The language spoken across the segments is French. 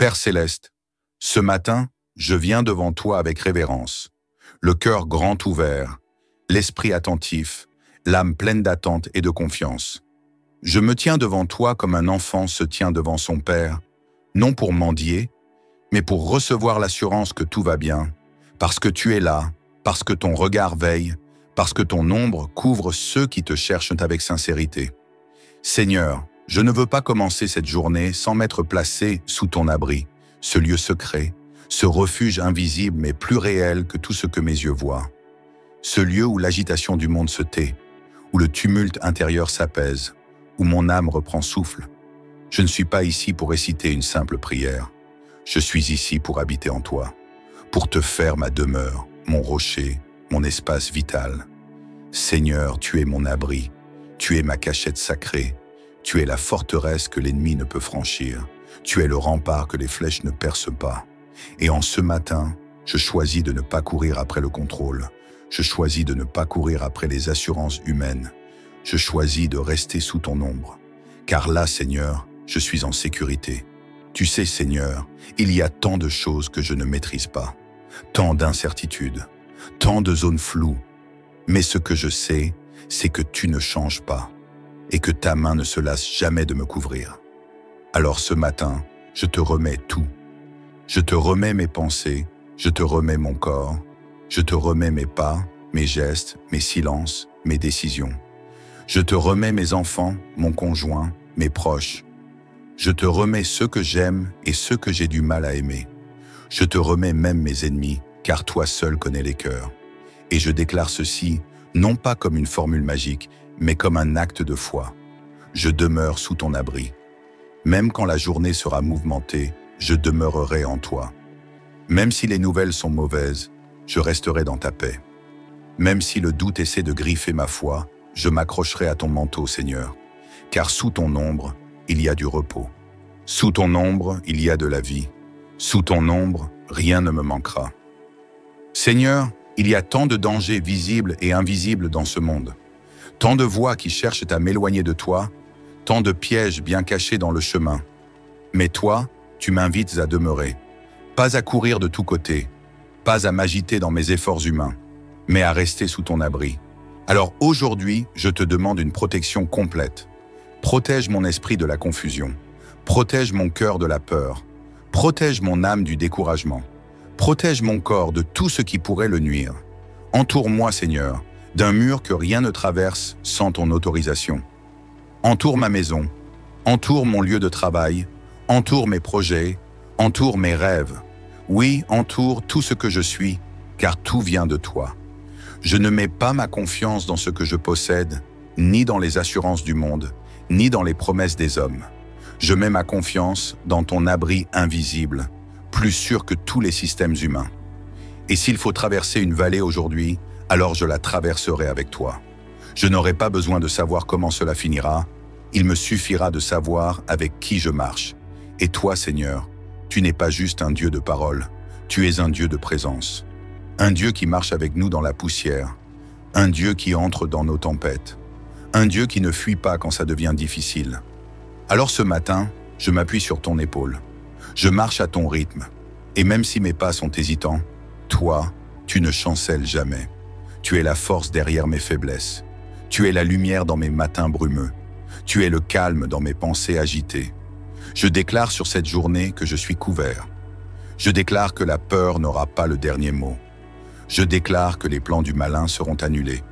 Père céleste, ce matin, je viens devant toi avec révérence, le cœur grand ouvert, l'esprit attentif, l'âme pleine d'attente et de confiance. Je me tiens devant toi comme un enfant se tient devant son père, non pour mendier, mais pour recevoir l'assurance que tout va bien, parce que tu es là, parce que ton regard veille, parce que ton ombre couvre ceux qui te cherchent avec sincérité. Seigneur, je ne veux pas commencer cette journée sans m'être placé sous ton abri, ce lieu secret, ce refuge invisible mais plus réel que tout ce que mes yeux voient. Ce lieu où l'agitation du monde se tait, où le tumulte intérieur s'apaise, où mon âme reprend souffle. Je ne suis pas ici pour réciter une simple prière. Je suis ici pour habiter en toi, pour te faire ma demeure, mon rocher, mon espace vital. Seigneur, tu es mon abri, tu es ma cachette sacrée, tu es la forteresse que l'ennemi ne peut franchir, tu es le rempart que les flèches ne percent pas. Et en ce matin, je choisis de ne pas courir après le contrôle, je choisis de ne pas courir après les assurances humaines, je choisis de rester sous ton ombre. Car là, Seigneur, je suis en sécurité. Tu sais, Seigneur, il y a tant de choses que je ne maîtrise pas, tant d'incertitudes, tant de zones floues. Mais ce que je sais, c'est que tu ne changes pas et que ta main ne se lasse jamais de me couvrir. Alors ce matin, je te remets tout. Je te remets mes pensées, je te remets mon corps, je te remets mes pas, mes gestes, mes silences, mes décisions. Je te remets mes enfants, mon conjoint, mes proches. Je te remets ceux que j'aime et ceux que j'ai du mal à aimer. Je te remets même mes ennemis, car toi seul connais les cœurs. Et je déclare ceci, non pas comme une formule magique, mais comme un acte de foi. Je demeure sous ton abri. Même quand la journée sera mouvementée, je demeurerai en toi. Même si les nouvelles sont mauvaises, je resterai dans ta paix. Même si le doute essaie de griffer ma foi, je m'accrocherai à ton manteau, Seigneur. Car sous ton ombre, il y a du repos. Sous ton ombre, il y a de la vie. Sous ton ombre, rien ne me manquera. Seigneur, il y a tant de dangers visibles et invisibles dans ce monde. Tant de voies qui cherchent à m'éloigner de toi, tant de pièges bien cachés dans le chemin. Mais toi, tu m'invites à demeurer. Pas à courir de tous côtés, pas à m'agiter dans mes efforts humains, mais à rester sous ton abri. Alors aujourd'hui, je te demande une protection complète. Protège mon esprit de la confusion. Protège mon cœur de la peur. Protège mon âme du découragement. Protège mon corps de tout ce qui pourrait le nuire. Entoure-moi, Seigneur, d'un mur que rien ne traverse sans ton autorisation. Entoure ma maison, entoure mon lieu de travail, entoure mes projets, entoure mes rêves. Oui, entoure tout ce que je suis, car tout vient de toi. Je ne mets pas ma confiance dans ce que je possède, ni dans les assurances du monde, ni dans les promesses des hommes. Je mets ma confiance dans ton abri invisible, plus sûr que tous les systèmes humains. Et s'il faut traverser une vallée aujourd'hui, alors je la traverserai avec toi. Je n'aurai pas besoin de savoir comment cela finira, il me suffira de savoir avec qui je marche. Et toi, Seigneur, tu n'es pas juste un Dieu de parole, tu es un Dieu de présence. Un Dieu qui marche avec nous dans la poussière, un Dieu qui entre dans nos tempêtes, un Dieu qui ne fuit pas quand ça devient difficile. Alors ce matin, je m'appuie sur ton épaule. Je marche à ton rythme. Et même si mes pas sont hésitants, toi, tu ne chancelles jamais. Tu es la force derrière mes faiblesses. Tu es la lumière dans mes matins brumeux. Tu es le calme dans mes pensées agitées. Je déclare sur cette journée que je suis couvert. Je déclare que la peur n'aura pas le dernier mot. Je déclare que les plans du malin seront annulés.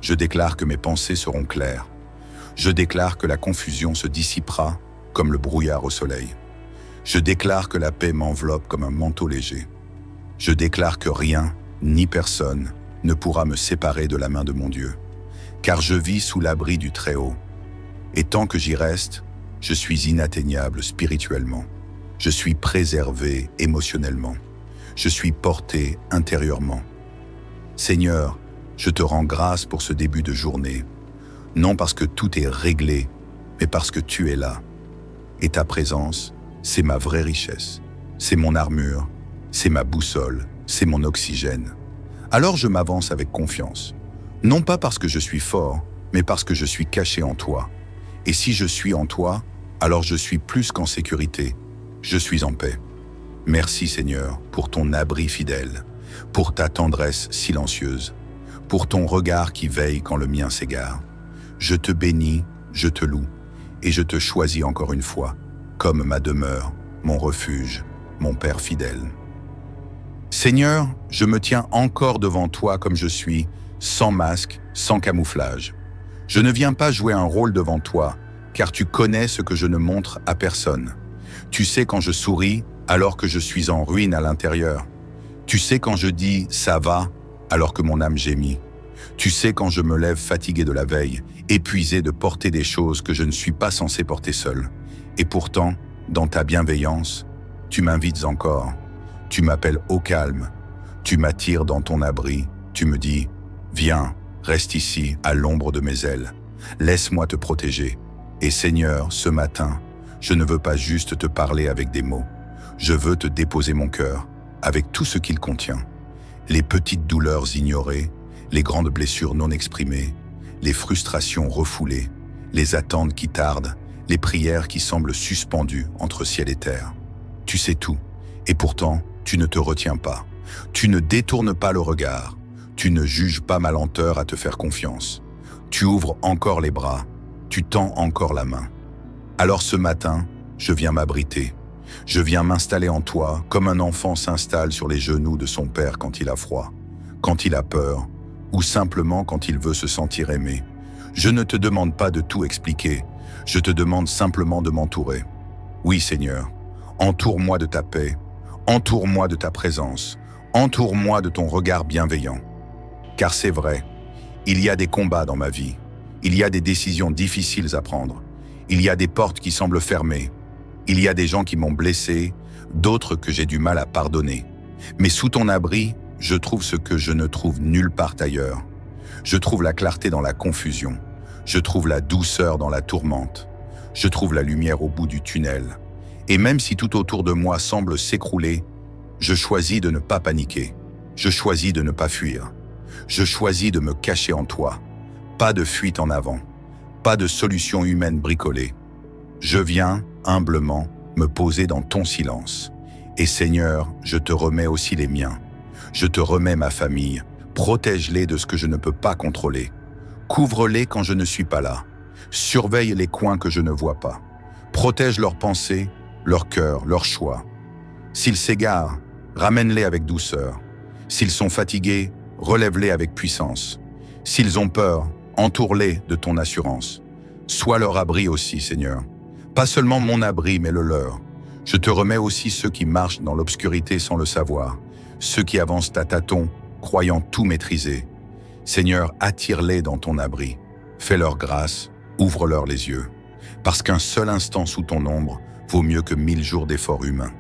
Je déclare que mes pensées seront claires. Je déclare que la confusion se dissipera comme le brouillard au soleil. Je déclare que la paix m'enveloppe comme un manteau léger. Je déclare que rien, ni personne, ne pourra me séparer de la main de mon Dieu. Car je vis sous l'abri du Très-Haut. Et tant que j'y reste, je suis inatteignable spirituellement. Je suis préservé émotionnellement. Je suis porté intérieurement. Seigneur, je te rends grâce pour ce début de journée, non parce que tout est réglé, mais parce que tu es là. Et ta présence, c'est ma vraie richesse, c'est mon armure, c'est ma boussole, c'est mon oxygène. Alors je m'avance avec confiance, non pas parce que je suis fort, mais parce que je suis caché en toi. Et si je suis en toi, alors je suis plus qu'en sécurité. je suis en paix. Merci Seigneur pour ton abri fidèle, pour ta tendresse silencieuse, pour ton regard qui veille quand le mien s'égare. Je te bénis, je te loue, et je te choisis encore une fois, comme ma demeure, mon refuge, mon Père fidèle. Seigneur, je me tiens encore devant toi comme je suis, sans masque, sans camouflage. Je ne viens pas jouer un rôle devant toi, car tu connais ce que je ne montre à personne. Tu sais quand je souris, alors que je suis en ruine à l'intérieur. Tu sais quand je dis « ça va », alors que mon âme gémit. Tu sais quand je me lève fatigué de la veille, épuisé de porter des choses que je ne suis pas censé porter seul. Et pourtant, dans ta bienveillance, tu m'invites encore. Tu m'appelles au calme. Tu m'attires dans ton abri. Tu me dis « viens, reste ici, à l'ombre de mes ailes. Laisse-moi te protéger. » Et Seigneur, ce matin, je ne veux pas juste te parler avec des mots. Je veux te déposer mon cœur, avec tout ce qu'il contient. Les petites douleurs ignorées, les grandes blessures non exprimées, les frustrations refoulées, les attentes qui tardent, les prières qui semblent suspendues entre ciel et terre. Tu sais tout, et pourtant, tu ne te retiens pas. Tu ne détournes pas le regard. Tu ne juges pas ma lenteur à te faire confiance. Tu ouvres encore les bras. Tu tends encore la main. Alors ce matin, je viens m'abriter. Je viens m'installer en toi comme un enfant s'installe sur les genoux de son père quand il a froid, quand il a peur, ou simplement quand il veut se sentir aimé. Je ne te demande pas de tout expliquer, je te demande simplement de m'entourer. Oui Seigneur, entoure-moi de ta paix, entoure-moi de ta présence, entoure-moi de ton regard bienveillant. Car c'est vrai, il y a des combats dans ma vie, il y a des décisions difficiles à prendre, il y a des portes qui semblent fermées, il y a des gens qui m'ont blessé, d'autres que j'ai du mal à pardonner. Mais sous ton abri, je trouve ce que je ne trouve nulle part ailleurs. Je trouve la clarté dans la confusion. Je trouve la douceur dans la tourmente. Je trouve la lumière au bout du tunnel. Et même si tout autour de moi semble s'écrouler, je choisis de ne pas paniquer. Je choisis de ne pas fuir. Je choisis de me cacher en toi. Pas de fuite en avant. Pas de solution humaine bricolée. Je viens, humblement, me poser dans ton silence. Et Seigneur, je te remets aussi les miens. Je te remets ma famille. Protège-les de ce que je ne peux pas contrôler. Couvre-les quand je ne suis pas là. Surveille les coins que je ne vois pas. Protège leurs pensées, leur cœur, leurs choix. S'ils s'égarent, ramène-les avec douceur. S'ils sont fatigués, relève-les avec puissance. S'ils ont peur, entoure-les de ton assurance. Sois leur abri aussi, Seigneur. Pas seulement mon abri, mais le leur. Je te remets aussi ceux qui marchent dans l'obscurité sans le savoir, ceux qui avancent à tâtons, croyant tout maîtriser. Seigneur, attire-les dans ton abri. Fais-leur grâce, ouvre-leur les yeux. Parce qu'un seul instant sous ton ombre vaut mieux que 1000 jours d'efforts humains.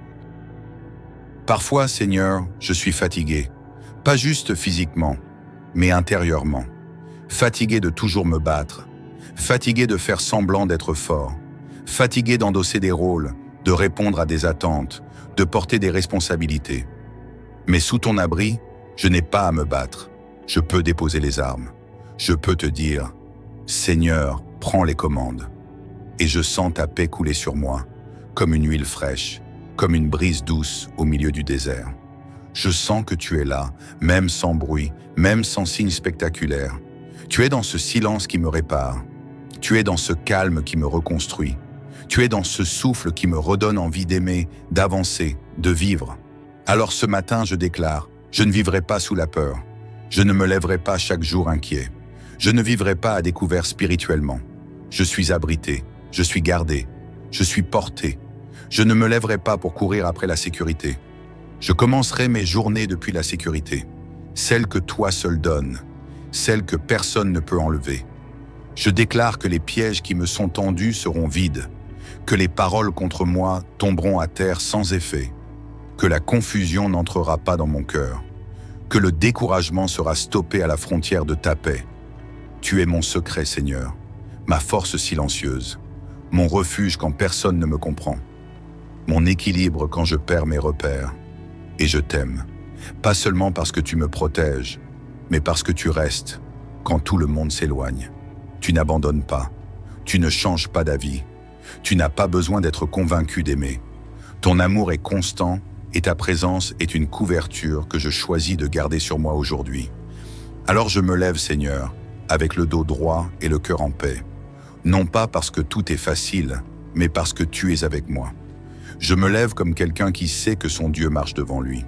Parfois, Seigneur, je suis fatigué. Pas juste physiquement, mais intérieurement. Fatigué de toujours me battre. Fatigué de faire semblant d'être fort. Fatigué d'endosser des rôles, de répondre à des attentes, de porter des responsabilités. Mais sous ton abri, je n'ai pas à me battre. Je peux déposer les armes. Je peux te dire, Seigneur, prends les commandes. Et je sens ta paix couler sur moi, comme une huile fraîche, comme une brise douce au milieu du désert. Je sens que tu es là, même sans bruit, même sans signe spectaculaire. Tu es dans ce silence qui me répare. Tu es dans ce calme qui me reconstruit. Tu es dans ce souffle qui me redonne envie d'aimer, d'avancer, de vivre. Alors ce matin, je déclare, je ne vivrai pas sous la peur. Je ne me lèverai pas chaque jour inquiet. Je ne vivrai pas à découvert spirituellement. Je suis abrité, je suis gardé, je suis porté. Je ne me lèverai pas pour courir après la sécurité. Je commencerai mes journées depuis la sécurité, celle que toi seul donnes, celle que personne ne peut enlever. Je déclare que les pièges qui me sont tendus seront vides, que les paroles contre moi tomberont à terre sans effet, que la confusion n'entrera pas dans mon cœur, que le découragement sera stoppé à la frontière de ta paix. Tu es mon secret, Seigneur, ma force silencieuse, mon refuge quand personne ne me comprend, mon équilibre quand je perds mes repères. Et je t'aime, pas seulement parce que tu me protèges, mais parce que tu restes quand tout le monde s'éloigne. Tu n'abandonnes pas, tu ne changes pas d'avis, tu n'as pas besoin d'être convaincu d'aimer. Ton amour est constant et ta présence est une couverture que je choisis de garder sur moi aujourd'hui. Alors je me lève, Seigneur, avec le dos droit et le cœur en paix. Non pas parce que tout est facile, mais parce que tu es avec moi. Je me lève comme quelqu'un qui sait que son Dieu marche devant lui.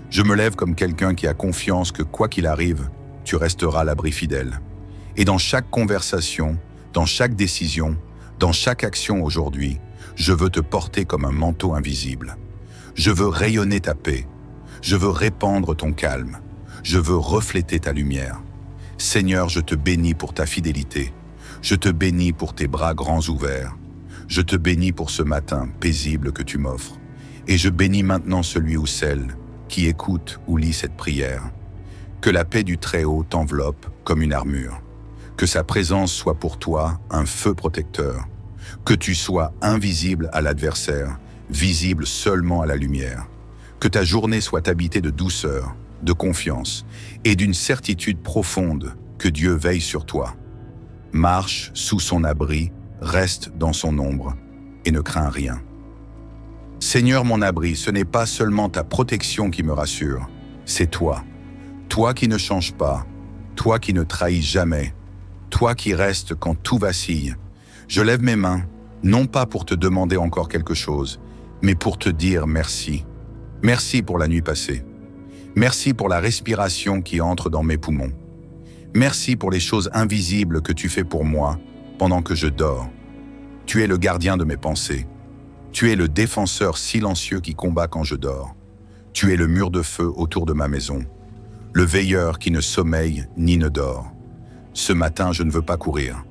Je me lève comme quelqu'un qui a confiance que quoi qu'il arrive, tu resteras à l'abri fidèle. Et dans chaque conversation, dans chaque décision, dans chaque action aujourd'hui, je veux te porter comme un manteau invisible. Je veux rayonner ta paix. Je veux répandre ton calme. Je veux refléter ta lumière. Seigneur, je te bénis pour ta fidélité. Je te bénis pour tes bras grands ouverts. Je te bénis pour ce matin paisible que tu m'offres. Et je bénis maintenant celui ou celle qui écoute ou lit cette prière. Que la paix du Très-Haut t'enveloppe comme une armure. Que sa présence soit pour toi un feu protecteur. Que tu sois invisible à l'adversaire, visible seulement à la lumière. Que ta journée soit habitée de douceur, de confiance et d'une certitude profonde que Dieu veille sur toi. Marche sous son abri, reste dans son ombre et ne crains rien. Seigneur mon abri, ce n'est pas seulement ta protection qui me rassure, c'est toi. Toi qui ne changes pas, toi qui ne trahis jamais, toi qui restes quand tout vacille. Je lève mes mains, non pas pour te demander encore quelque chose, mais pour te dire merci. Merci pour la nuit passée. Merci pour la respiration qui entre dans mes poumons. Merci pour les choses invisibles que tu fais pour moi pendant que je dors. Tu es le gardien de mes pensées. Tu es le défenseur silencieux qui combat quand je dors. Tu es le mur de feu autour de ma maison. Le veilleur qui ne sommeille ni ne dort. Ce matin, je ne veux pas courir.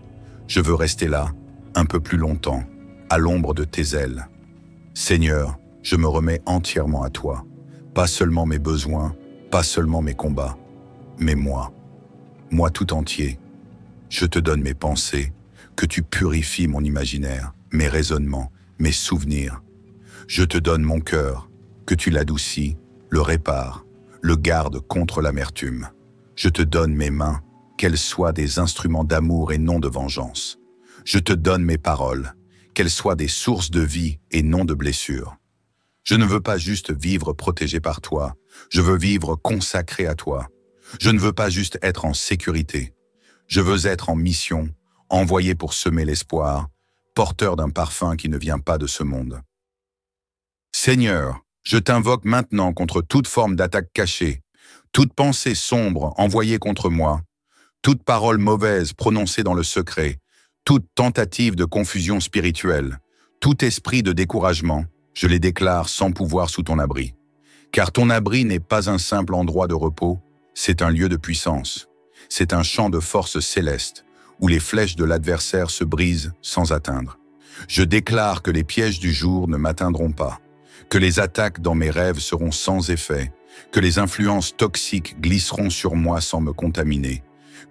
Je veux rester là, un peu plus longtemps, à l'ombre de tes ailes. Seigneur, je me remets entièrement à toi. Pas seulement mes besoins, pas seulement mes combats, mais moi. Moi tout entier. Je te donne mes pensées, que tu purifies mon imaginaire, mes raisonnements, mes souvenirs. Je te donne mon cœur, que tu l'adoucis, le répares, le gardes contre l'amertume. Je te donne mes mains, qu'elles soient des instruments d'amour et non de vengeance. Je te donne mes paroles, qu'elles soient des sources de vie et non de blessures. Je ne veux pas juste vivre protégé par toi, je veux vivre consacré à toi. Je ne veux pas juste être en sécurité, je veux être en mission, envoyé pour semer l'espoir, porteur d'un parfum qui ne vient pas de ce monde. Seigneur, je t'invoque maintenant contre toute forme d'attaque cachée, toute pensée sombre envoyée contre moi, toute parole mauvaise prononcée dans le secret, toute tentative de confusion spirituelle, tout esprit de découragement, je les déclare sans pouvoir sous ton abri. Car ton abri n'est pas un simple endroit de repos, c'est un lieu de puissance. C'est un champ de force céleste, où les flèches de l'adversaire se brisent sans atteindre. Je déclare que les pièges du jour ne m'atteindront pas, que les attaques dans mes rêves seront sans effet, que les influences toxiques glisseront sur moi sans me contaminer,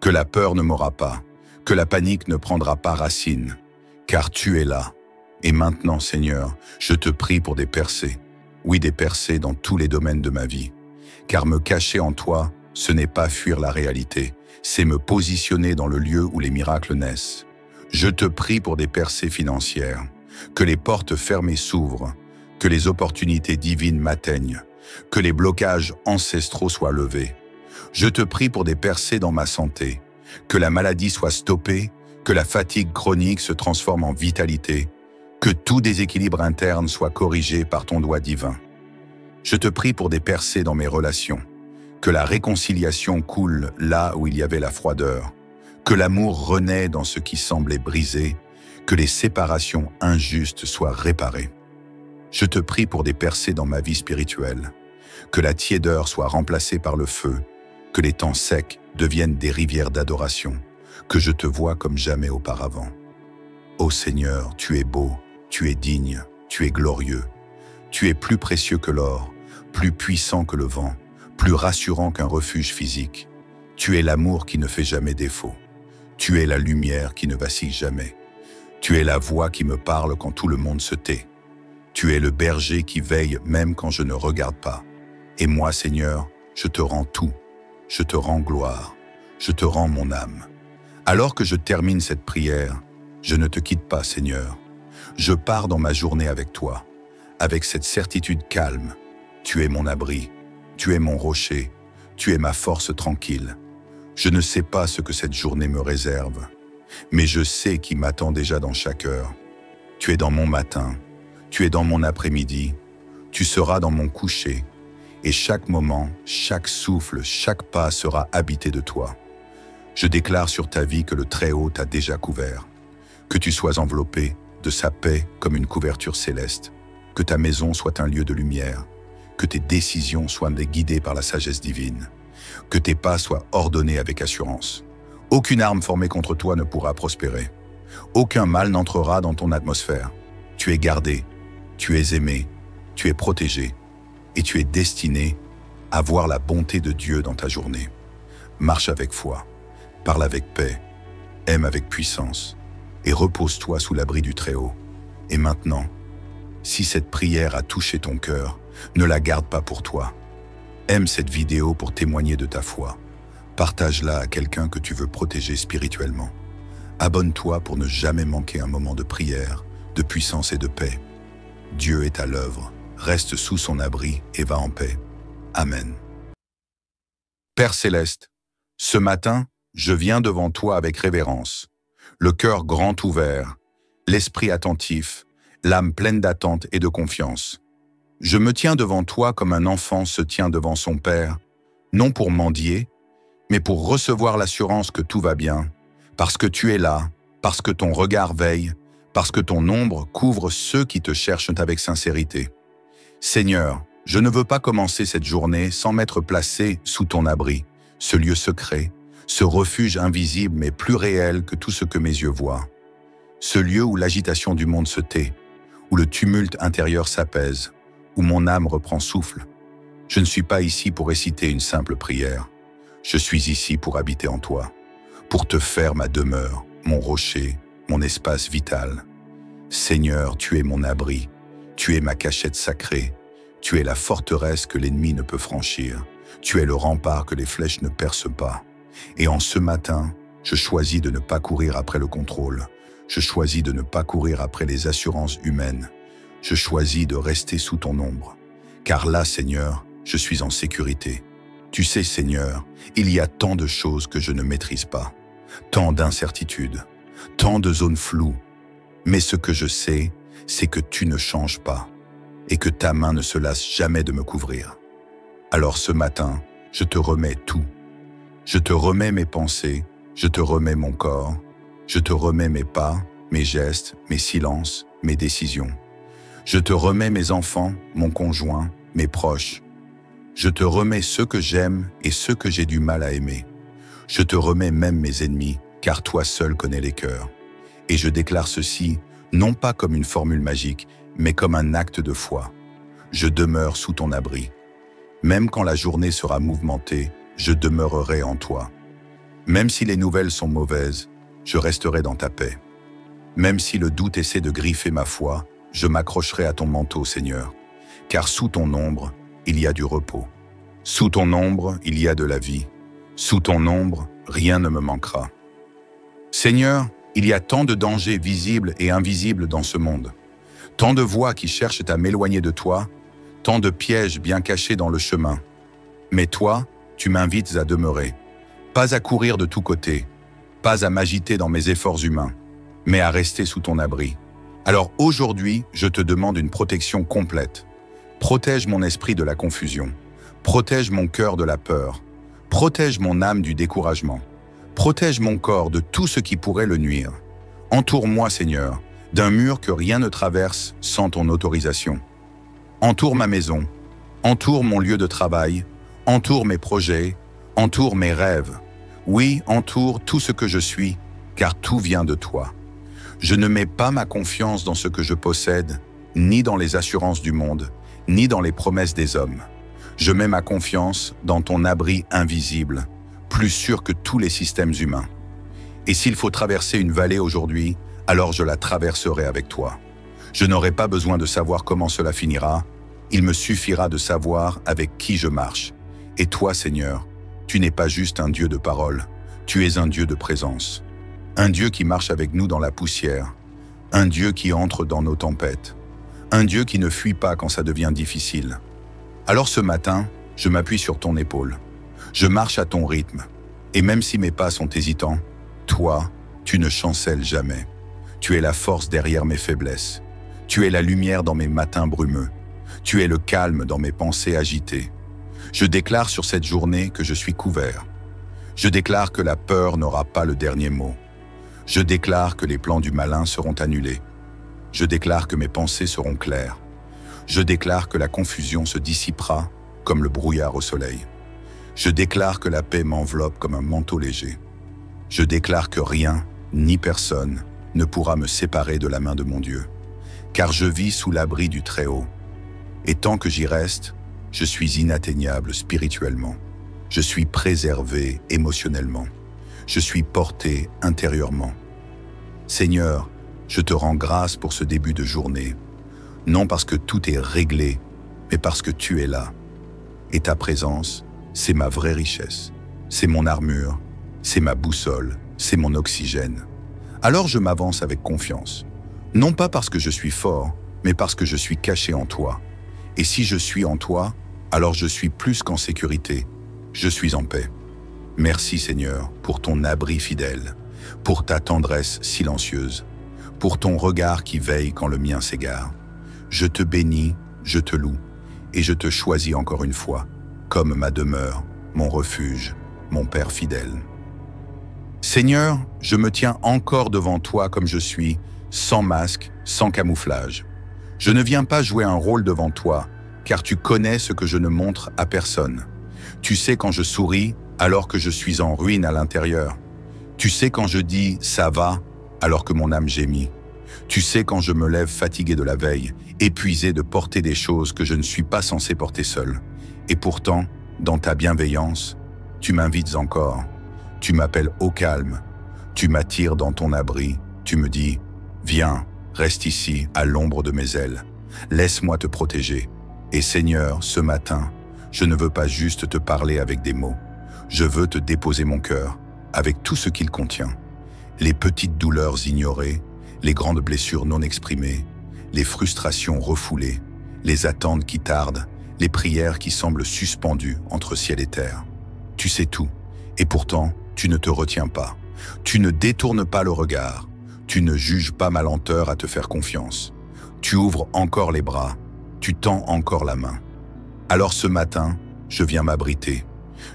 que la peur ne m'aura pas, que la panique ne prendra pas racine, car tu es là. Et maintenant, Seigneur, je te prie pour des percées, oui des percées dans tous les domaines de ma vie, car me cacher en toi, ce n'est pas fuir la réalité, c'est me positionner dans le lieu où les miracles naissent. Je te prie pour des percées financières, que les portes fermées s'ouvrent, que les opportunités divines m'atteignent, que les blocages ancestraux soient levés. Je te prie pour des percées dans ma santé, que la maladie soit stoppée, que la fatigue chronique se transforme en vitalité, que tout déséquilibre interne soit corrigé par ton doigt divin. Je te prie pour des percées dans mes relations, que la réconciliation coule là où il y avait la froideur, que l'amour renaît dans ce qui semblait brisé, que les séparations injustes soient réparées. Je te prie pour des percées dans ma vie spirituelle, que la tiédeur soit remplacée par le feu, que les temps secs deviennent des rivières d'adoration, que je te vois comme jamais auparavant. Ô Seigneur, tu es beau, tu es digne, tu es glorieux, tu es plus précieux que l'or, plus puissant que le vent, plus rassurant qu'un refuge physique. Tu es l'amour qui ne fait jamais défaut. Tu es la lumière qui ne vacille jamais. Tu es la voix qui me parle quand tout le monde se tait. Tu es le berger qui veille même quand je ne regarde pas. Et moi, Seigneur, je te rends tout. Je te rends gloire. Je te rends mon âme. Alors que je termine cette prière, je ne te quitte pas, Seigneur. Je pars dans ma journée avec toi, avec cette certitude calme. Tu es mon abri, tu es mon rocher, tu es ma force tranquille. Je ne sais pas ce que cette journée me réserve, mais je sais qui m'attend déjà dans chaque heure. Tu es dans mon matin, tu es dans mon après-midi, tu seras dans mon coucher, et chaque moment, chaque souffle, chaque pas sera habité de toi. Je déclare sur ta vie que le Très-Haut t'a déjà couvert, que tu sois enveloppé de sa paix comme une couverture céleste, que ta maison soit un lieu de lumière, que tes décisions soient guidées par la sagesse divine, que tes pas soient ordonnés avec assurance. Aucune arme formée contre toi ne pourra prospérer. Aucun mal n'entrera dans ton atmosphère. Tu es gardé, tu es aimé, tu es protégé, et tu es destiné à voir la bonté de Dieu dans ta journée. Marche avec foi, parle avec paix, aime avec puissance, et repose-toi sous l'abri du Très-Haut. Et maintenant, si cette prière a touché ton cœur, ne la garde pas pour toi. Aime cette vidéo pour témoigner de ta foi. Partage-la à quelqu'un que tu veux protéger spirituellement. Abonne-toi pour ne jamais manquer un moment de prière, de puissance et de paix. Dieu est à l'œuvre. Reste sous son abri et va en paix. Amen. Père céleste, ce matin, je viens devant toi avec révérence, le cœur grand ouvert, l'esprit attentif, l'âme pleine d'attente et de confiance. Je me tiens devant toi comme un enfant se tient devant son père, non pour mendier, mais pour recevoir l'assurance que tout va bien, parce que tu es là, parce que ton regard veille, parce que ton ombre couvre ceux qui te cherchent avec sincérité. Seigneur, je ne veux pas commencer cette journée sans m'être placé sous ton abri, ce lieu secret, ce refuge invisible mais plus réel que tout ce que mes yeux voient. Ce lieu où l'agitation du monde se tait, où le tumulte intérieur s'apaise, où mon âme reprend souffle. Je ne suis pas ici pour réciter une simple prière. Je suis ici pour habiter en toi, pour te faire ma demeure, mon rocher, mon espace vital. Seigneur, tu es mon abri, tu es ma cachette sacrée, tu es la forteresse que l'ennemi ne peut franchir, tu es le rempart que les flèches ne percent pas. Et en ce matin, je choisis de ne pas courir après le contrôle, je choisis de ne pas courir après les assurances humaines, je choisis de rester sous ton ombre. Car là, Seigneur, je suis en sécurité. Tu sais, Seigneur, il y a tant de choses que je ne maîtrise pas, tant d'incertitudes, tant de zones floues. Mais ce que je sais, c'est que tu ne changes pas et que ta main ne se lasse jamais de me couvrir. Alors ce matin, je te remets tout. Je te remets mes pensées, je te remets mon corps, je te remets mes pas, mes gestes, mes silences, mes décisions. Je te remets mes enfants, mon conjoint, mes proches. Je te remets ceux que j'aime et ceux que j'ai du mal à aimer. Je te remets même mes ennemis, car toi seul connais les cœurs. Et je déclare ceci, non pas comme une formule magique, mais comme un acte de foi. Je demeure sous ton abri. Même quand la journée sera mouvementée, je demeurerai en toi. Même si les nouvelles sont mauvaises, je resterai dans ta paix. Même si le doute essaie de griffer ma foi, je m'accrocherai à ton manteau, Seigneur. Car sous ton ombre, il y a du repos. Sous ton ombre, il y a de la vie. Sous ton ombre, rien ne me manquera. Seigneur, il y a tant de dangers visibles et invisibles dans ce monde. Tant de voies qui cherchent à m'éloigner de toi, tant de pièges bien cachés dans le chemin. Mais toi, tu m'invites à demeurer, pas à courir de tous côtés, pas à m'agiter dans mes efforts humains, mais à rester sous ton abri. Alors aujourd'hui, je te demande une protection complète. Protège mon esprit de la confusion, protège mon cœur de la peur, protège mon âme du découragement, protège mon corps de tout ce qui pourrait le nuire. Entoure-moi, Seigneur, d'un mur que rien ne traverse sans ton autorisation. Entoure ma maison, entoure mon lieu de travail, entoure mes projets, entoure mes rêves. Oui, entoure tout ce que je suis, car tout vient de toi. Je ne mets pas ma confiance dans ce que je possède, ni dans les assurances du monde, ni dans les promesses des hommes. Je mets ma confiance dans ton abri invisible, plus sûr que tous les systèmes humains. Et s'il faut traverser une vallée aujourd'hui, alors je la traverserai avec toi. Je n'aurai pas besoin de savoir comment cela finira, il me suffira de savoir avec qui je marche. Et toi, Seigneur, tu n'es pas juste un Dieu de parole, tu es un Dieu de présence. Un Dieu qui marche avec nous dans la poussière, un Dieu qui entre dans nos tempêtes, Un Dieu qui ne fuit pas quand ça devient difficile. Alors ce matin, je m'appuie sur ton épaule. Je marche à ton rythme. Et même si mes pas sont hésitants, toi, tu ne chancelles jamais. Tu es la force derrière mes faiblesses. Tu es la lumière dans mes matins brumeux. Tu es le calme dans mes pensées agitées. Je déclare sur cette journée que je suis couvert. Je déclare que la peur n'aura pas le dernier mot. Je déclare que les plans du malin seront annulés. Je déclare que mes pensées seront claires. Je déclare que la confusion se dissipera comme le brouillard au soleil. Je déclare que la paix m'enveloppe comme un manteau léger. Je déclare que rien, ni personne, ne pourra me séparer de la main de mon Dieu. Car je vis sous l'abri du Très-Haut. Et tant que j'y reste, je suis inatteignable spirituellement. Je suis préservé émotionnellement. Je suis porté intérieurement. Seigneur, je te rends grâce pour ce début de journée, non parce que tout est réglé, mais parce que tu es là. Et ta présence, c'est ma vraie richesse. C'est mon armure, c'est ma boussole, c'est mon oxygène. Alors je m'avance avec confiance. Non pas parce que je suis fort, mais parce que je suis caché en toi. Et si je suis en toi, alors je suis plus qu'en sécurité. Je suis en paix. Merci Seigneur pour ton abri fidèle, pour ta tendresse silencieuse, pour ton regard qui veille quand le mien s'égare. Je te bénis, je te loue, et je te choisis encore une fois, comme ma demeure, mon refuge, mon Père fidèle. Seigneur, je me tiens encore devant toi comme je suis, sans masque, sans camouflage. Je ne viens pas jouer un rôle devant toi, car tu connais ce que je ne montre à personne. Tu sais quand je souris, alors que je suis en ruine à l'intérieur. Tu sais quand je dis « ça va », alors que mon âme gémit. Tu sais quand je me lève fatigué de la veille, épuisé de porter des choses que je ne suis pas censé porter seul. Et pourtant, dans ta bienveillance, tu m'invites encore. Tu m'appelles au calme. Tu m'attires dans ton abri. Tu me dis « viens, reste ici, à l'ombre de mes ailes. Laisse-moi te protéger. » Et Seigneur, ce matin, je ne veux pas juste te parler avec des mots. Je veux te déposer mon cœur, avec tout ce qu'il contient. Les petites douleurs ignorées, les grandes blessures non exprimées, les frustrations refoulées, les attentes qui tardent, les prières qui semblent suspendues entre ciel et terre. Tu sais tout, et pourtant, tu ne te retiens pas. Tu ne détournes pas le regard. Tu ne juges pas ma lenteur à te faire confiance. Tu ouvres encore les bras. Tu tends encore la main. Alors ce matin, je viens m'abriter.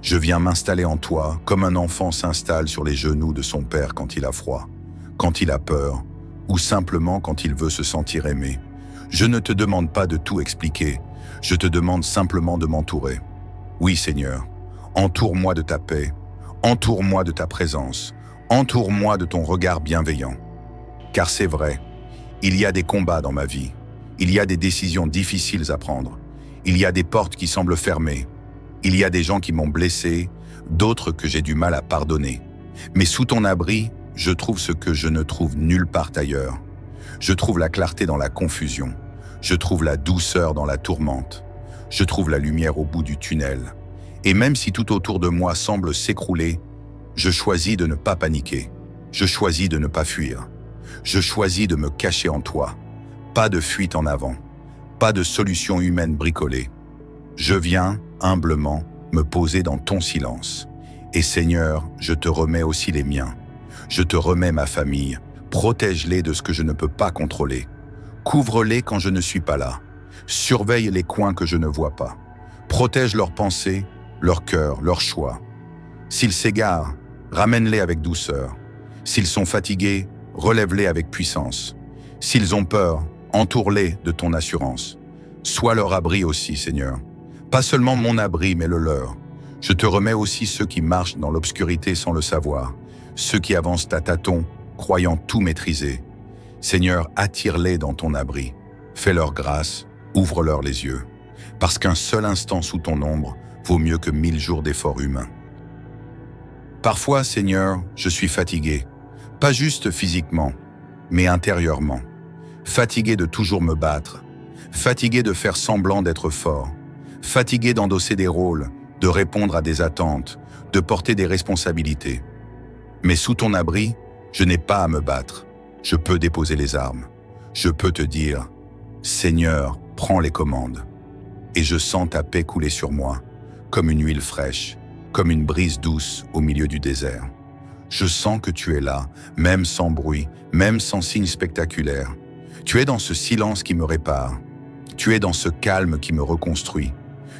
Je viens m'installer en toi comme un enfant s'installe sur les genoux de son père quand il a froid, quand il a peur, ou simplement quand il veut se sentir aimé. Je ne te demande pas de tout expliquer, je te demande simplement de m'entourer. Oui Seigneur, entoure-moi de ta paix, entoure-moi de ta présence, entoure-moi de ton regard bienveillant. Car c'est vrai, il y a des combats dans ma vie, il y a des décisions difficiles à prendre, il y a des portes qui semblent fermées, il y a des gens qui m'ont blessé, d'autres que j'ai du mal à pardonner. Mais sous ton abri, je trouve ce que je ne trouve nulle part ailleurs. Je trouve la clarté dans la confusion. Je trouve la douceur dans la tourmente. Je trouve la lumière au bout du tunnel. Et même si tout autour de moi semble s'écrouler, je choisis de ne pas paniquer. Je choisis de ne pas fuir. Je choisis de me cacher en toi. Pas de fuite en avant. Pas de solution humaine bricolée. Je viens, humblement, me poser dans ton silence. Et Seigneur, je te remets aussi les miens. Je te remets ma famille. Protège-les de ce que je ne peux pas contrôler. Couvre-les quand je ne suis pas là. Surveille les coins que je ne vois pas. Protège leurs pensées, leur cœur, leurs choix. S'ils s'égarent, ramène-les avec douceur. S'ils sont fatigués, relève-les avec puissance. S'ils ont peur, entoure-les de ton assurance. Sois leur abri aussi, Seigneur. Pas seulement mon abri, mais le leur. Je te remets aussi ceux qui marchent dans l'obscurité sans le savoir, ceux qui avancent à tâtons, croyant tout maîtriser. Seigneur, attire-les dans ton abri. Fais-leur grâce, ouvre-leur les yeux. Parce qu'un seul instant sous ton ombre vaut mieux que 1000 jours d'efforts humains. Parfois, Seigneur, je suis fatigué. Pas juste physiquement, mais intérieurement. Fatigué de toujours me battre. Fatigué de faire semblant d'être fort. Fatigué d'endosser des rôles, de répondre à des attentes, de porter des responsabilités. Mais sous ton abri, je n'ai pas à me battre. Je peux déposer les armes. Je peux te dire, Seigneur, prends les commandes. Et je sens ta paix couler sur moi, comme une huile fraîche, comme une brise douce au milieu du désert. Je sens que tu es là, même sans bruit, même sans signe spectaculaire. Tu es dans ce silence qui me répare. Tu es dans ce calme qui me reconstruit.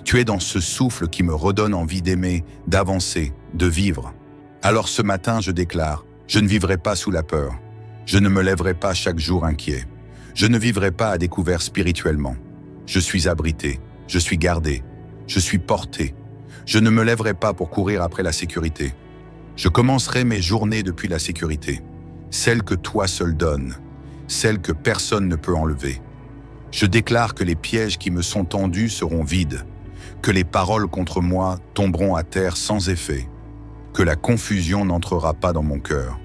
Tu es dans ce souffle qui me redonne envie d'aimer, d'avancer, de vivre. Alors ce matin, je déclare, je ne vivrai pas sous la peur. Je ne me lèverai pas chaque jour inquiet. Je ne vivrai pas à découvert spirituellement. Je suis abrité, je suis gardé, je suis porté. Je ne me lèverai pas pour courir après la sécurité. Je commencerai mes journées depuis la sécurité, celle que toi seul donnes, celle que personne ne peut enlever. Je déclare que les pièges qui me sont tendus seront vides, que les paroles contre moi tomberont à terre sans effet, que la confusion n'entrera pas dans mon cœur,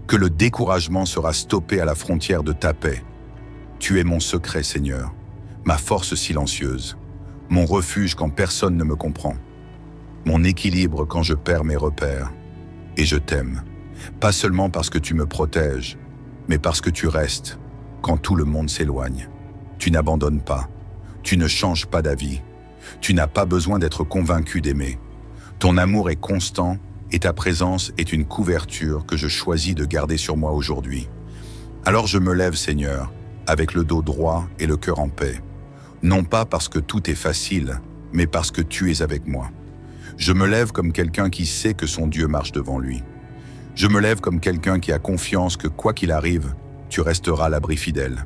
que le découragement sera stoppé à la frontière de ta paix. Tu es mon secret, Seigneur, ma force silencieuse, mon refuge quand personne ne me comprend, mon équilibre quand je perds mes repères. Et je t'aime, pas seulement parce que tu me protèges, mais parce que tu restes quand tout le monde s'éloigne. Tu n'abandonnes pas, tu ne changes pas d'avis, tu n'as pas besoin d'être convaincu d'aimer. Ton amour est constant et ta présence est une couverture que je choisis de garder sur moi aujourd'hui. Alors je me lève, Seigneur, avec le dos droit et le cœur en paix. Non pas parce que tout est facile, mais parce que tu es avec moi. Je me lève comme quelqu'un qui sait que son Dieu marche devant lui. Je me lève comme quelqu'un qui a confiance que quoi qu'il arrive, tu resteras à l'abri fidèle.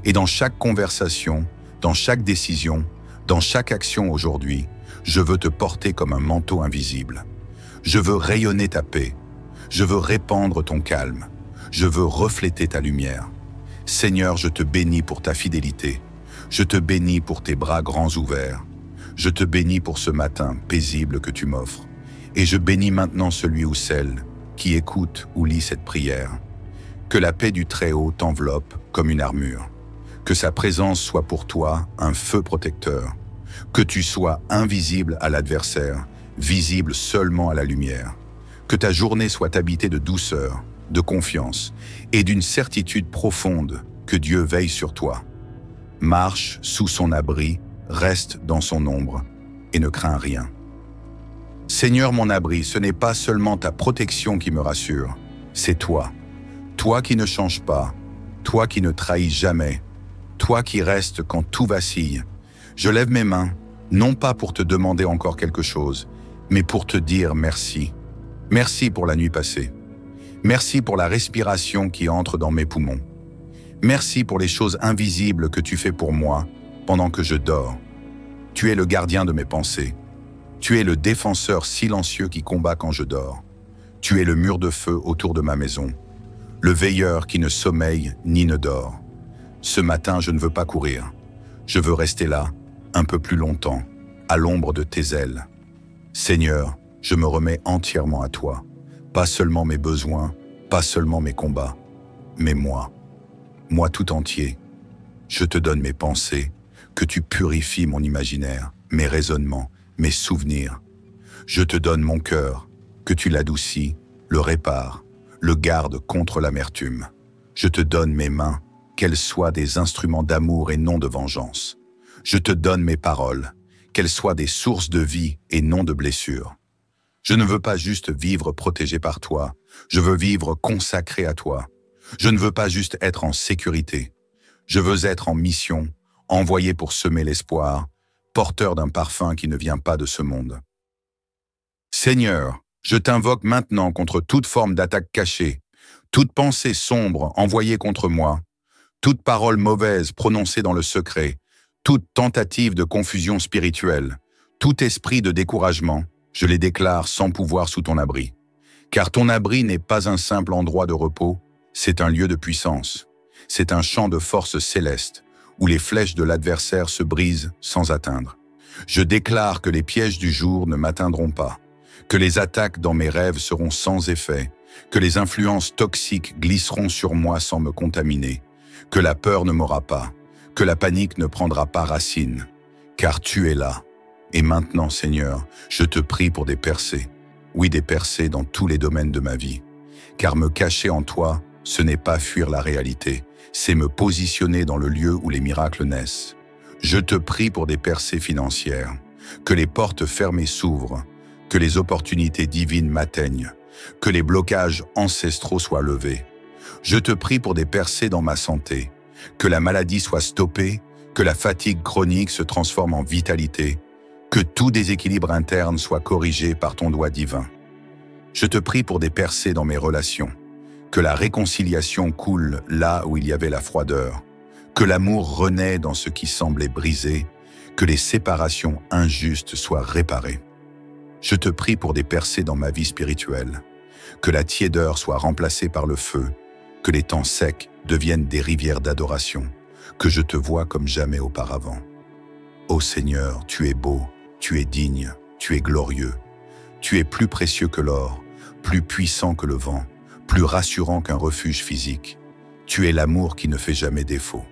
Et dans chaque conversation, dans chaque décision, dans chaque action aujourd'hui, je veux te porter comme un manteau invisible. Je veux rayonner ta paix. Je veux répandre ton calme. Je veux refléter ta lumière. Seigneur, je te bénis pour ta fidélité. Je te bénis pour tes bras grands ouverts. Je te bénis pour ce matin paisible que tu m'offres. Et je bénis maintenant celui ou celle qui écoute ou lit cette prière. Que la paix du Très-Haut t'enveloppe comme une armure. Que sa présence soit pour toi un feu protecteur. Que tu sois invisible à l'adversaire, visible seulement à la lumière. Que ta journée soit habitée de douceur, de confiance et d'une certitude profonde que Dieu veille sur toi. Marche sous son abri, reste dans son ombre et ne crains rien. Seigneur mon abri, ce n'est pas seulement ta protection qui me rassure, c'est toi. Toi qui ne changes pas, toi qui ne trahis jamais, toi qui restes quand tout vacille. Je lève mes mains, non pas pour te demander encore quelque chose, mais pour te dire merci. Merci pour la nuit passée. Merci pour la respiration qui entre dans mes poumons. Merci pour les choses invisibles que tu fais pour moi pendant que je dors. Tu es le gardien de mes pensées. Tu es le défenseur silencieux qui combat quand je dors. Tu es le mur de feu autour de ma maison. Le veilleur qui ne sommeille ni ne dort. Ce matin, je ne veux pas courir. Je veux rester là, un peu plus longtemps, à l'ombre de tes ailes. Seigneur, je me remets entièrement à toi. Pas seulement mes besoins, pas seulement mes combats, mais moi. Moi tout entier. Je te donne mes pensées, que tu purifies mon imaginaire, mes raisonnements, mes souvenirs. Je te donne mon cœur, que tu l'adoucis, le répares, le gardes contre l'amertume. Je te donne mes mains, qu'elles soient des instruments d'amour et non de vengeance. Je te donne mes paroles, qu'elles soient des sources de vie et non de blessures. Je ne veux pas juste vivre protégé par toi, je veux vivre consacré à toi. Je ne veux pas juste être en sécurité, je veux être en mission, envoyé pour semer l'espoir, porteur d'un parfum qui ne vient pas de ce monde. Seigneur, je t'invoque maintenant contre toute forme d'attaque cachée, toute pensée sombre envoyée contre moi, toute parole mauvaise prononcée dans le secret, toute tentative de confusion spirituelle, tout esprit de découragement, je les déclare sans pouvoir sous ton abri. Car ton abri n'est pas un simple endroit de repos, c'est un lieu de puissance. C'est un champ de force céleste, où les flèches de l'adversaire se brisent sans atteindre. Je déclare que les pièges du jour ne m'atteindront pas, que les attaques dans mes rêves seront sans effet, que les influences toxiques glisseront sur moi sans me contaminer, que la peur ne m'aura pas, que la panique ne prendra pas racine, car tu es là. Et maintenant, Seigneur, je te prie pour des percées, oui des percées dans tous les domaines de ma vie, car me cacher en toi, ce n'est pas fuir la réalité, c'est me positionner dans le lieu où les miracles naissent. Je te prie pour des percées financières, que les portes fermées s'ouvrent, que les opportunités divines m'atteignent, que les blocages ancestraux soient levés. Je te prie pour des percées dans ma santé, que la maladie soit stoppée, que la fatigue chronique se transforme en vitalité, que tout déséquilibre interne soit corrigé par ton doigt divin. Je te prie pour des percées dans mes relations, que la réconciliation coule là où il y avait la froideur, que l'amour renaît dans ce qui semblait brisé, que les séparations injustes soient réparées. Je te prie pour des percées dans ma vie spirituelle, que la tiédeur soit remplacée par le feu, que les temps secs deviennent des rivières d'adoration, que je te vois comme jamais auparavant. Ô Seigneur, tu es beau, tu es digne, tu es glorieux, tu es plus précieux que l'or, plus puissant que le vent, plus rassurant qu'un refuge physique. Tu es l'amour qui ne fait jamais défaut.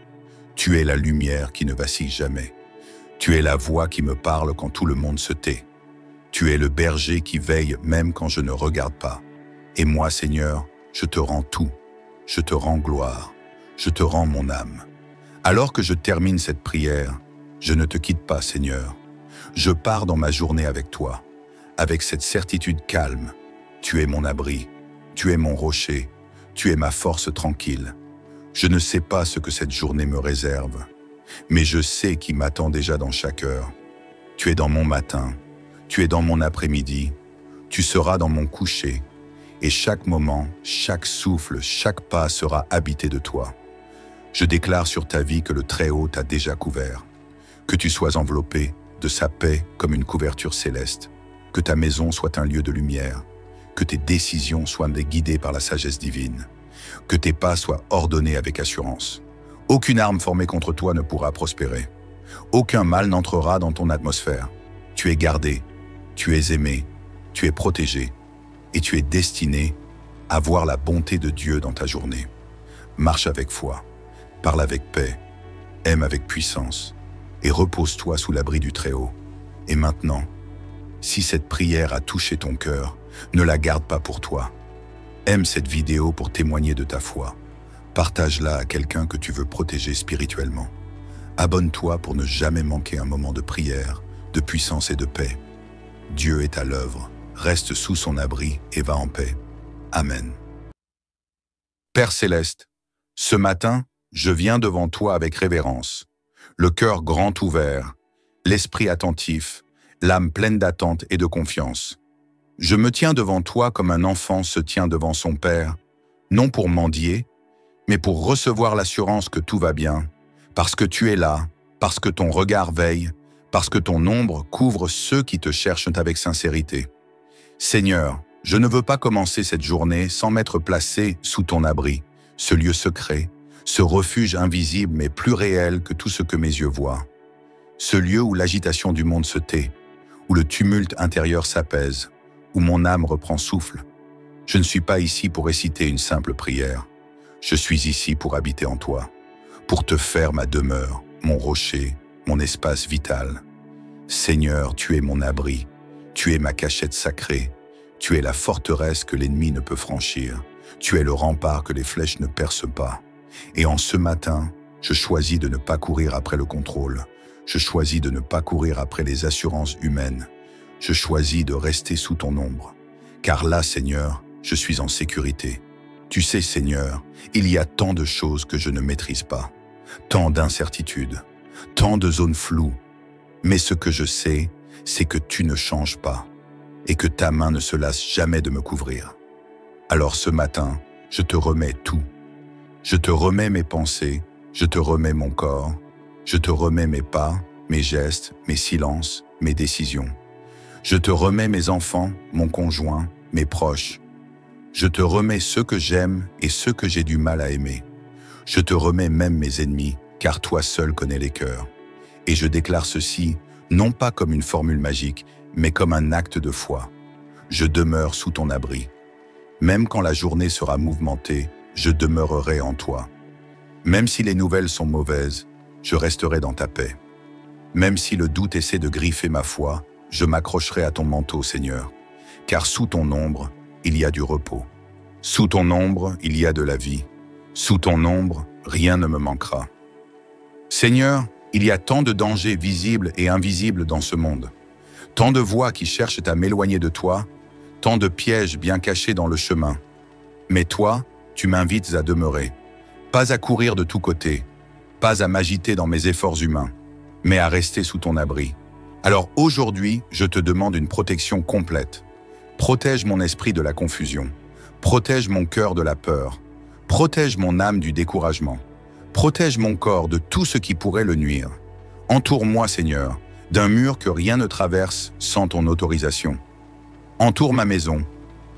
Tu es la lumière qui ne vacille jamais. Tu es la voix qui me parle quand tout le monde se tait. Tu es le berger qui veille même quand je ne regarde pas. Et moi, Seigneur, je te rends tout. Je te rends gloire. Je te rends mon âme. Alors que je termine cette prière, je ne te quitte pas, Seigneur. Je pars dans ma journée avec toi, avec cette certitude calme. Tu es mon abri, tu es mon rocher, tu es ma force tranquille. Je ne sais pas ce que cette journée me réserve, mais je sais qui m'attend déjà dans chaque heure. Tu es dans mon matin, tu es dans mon après-midi, tu seras dans mon coucher, et chaque moment, chaque souffle, chaque pas sera habité de toi. Je déclare sur ta vie que le Très-Haut t'a déjà couvert, que tu sois enveloppé de sa paix comme une couverture céleste, que ta maison soit un lieu de lumière, que tes décisions soient guidées par la sagesse divine, que tes pas soient ordonnés avec assurance. Aucune arme formée contre toi ne pourra prospérer. Aucun mal n'entrera dans ton atmosphère. Tu es gardé, tu es aimé, tu es protégé, et tu es destiné à voir la bonté de Dieu dans ta journée. Marche avec foi, parle avec paix, aime avec puissance, et repose-toi sous l'abri du Très-Haut. Et maintenant, si cette prière a touché ton cœur, ne la garde pas pour toi. Aime cette vidéo pour témoigner de ta foi. Partage-la à quelqu'un que tu veux protéger spirituellement. Abonne-toi pour ne jamais manquer un moment de prière, de puissance et de paix. Dieu est à l'œuvre. Reste sous son abri et va en paix. Amen. Père Céleste, ce matin, je viens devant toi avec révérence, le cœur grand ouvert, l'esprit attentif, l'âme pleine d'attente et de confiance. Je me tiens devant toi comme un enfant se tient devant son père, non pour mendier, mais pour recevoir l'assurance que tout va bien, parce que tu es là, parce que ton regard veille, parce que ton ombre couvre ceux qui te cherchent avec sincérité. Seigneur, je ne veux pas commencer cette journée sans m'être placé sous ton abri, ce lieu secret, ce refuge invisible mais plus réel que tout ce que mes yeux voient. Ce lieu où l'agitation du monde se tait, où le tumulte intérieur s'apaise, où mon âme reprend souffle. Je ne suis pas ici pour réciter une simple prière. Je suis ici pour habiter en toi, pour te faire ma demeure, mon rocher, mon espace vital. Seigneur, tu es mon abri, tu es ma cachette sacrée, tu es la forteresse que l'ennemi ne peut franchir, tu es le rempart que les flèches ne percent pas. Et en ce matin, je choisis de ne pas courir après le contrôle, je choisis de ne pas courir après les assurances humaines, je choisis de rester sous ton ombre. Car là, Seigneur, je suis en sécurité. Tu sais, Seigneur, il y a tant de choses que je ne maîtrise pas, tant d'incertitudes, tant de zones floues. Mais ce que je sais, c'est que tu ne changes pas et que ta main ne se lasse jamais de me couvrir. Alors ce matin, je te remets tout. Je te remets mes pensées, je te remets mon corps, je te remets mes pas, mes gestes, mes silences, mes décisions. Je te remets mes enfants, mon conjoint, mes proches. Je te remets ceux que j'aime et ceux que j'ai du mal à aimer. Je te remets même mes ennemis, car toi seul connais les cœurs. Et je déclare ceci, non pas comme une formule magique, mais comme un acte de foi. Je demeure sous ton abri. Même quand la journée sera mouvementée, je demeurerai en toi. Même si les nouvelles sont mauvaises, je resterai dans ta paix. Même si le doute essaie de griffer ma foi, je m'accrocherai à ton manteau, Seigneur. Car sous ton ombre, il y a du repos. Sous ton ombre, il y a de la vie. Sous ton ombre, rien ne me manquera. Seigneur, il y a tant de dangers visibles et invisibles dans ce monde, tant de voies qui cherchent à m'éloigner de toi, tant de pièges bien cachés dans le chemin. Mais toi, tu m'invites à demeurer, pas à courir de tous côtés, pas à m'agiter dans mes efforts humains, mais à rester sous ton abri. Alors aujourd'hui, je te demande une protection complète. Protège mon esprit de la confusion, protège mon cœur de la peur, protège mon âme du découragement, protège mon corps de tout ce qui pourrait le nuire. Entoure-moi, Seigneur, d'un mur que rien ne traverse sans ton autorisation. Entoure ma maison,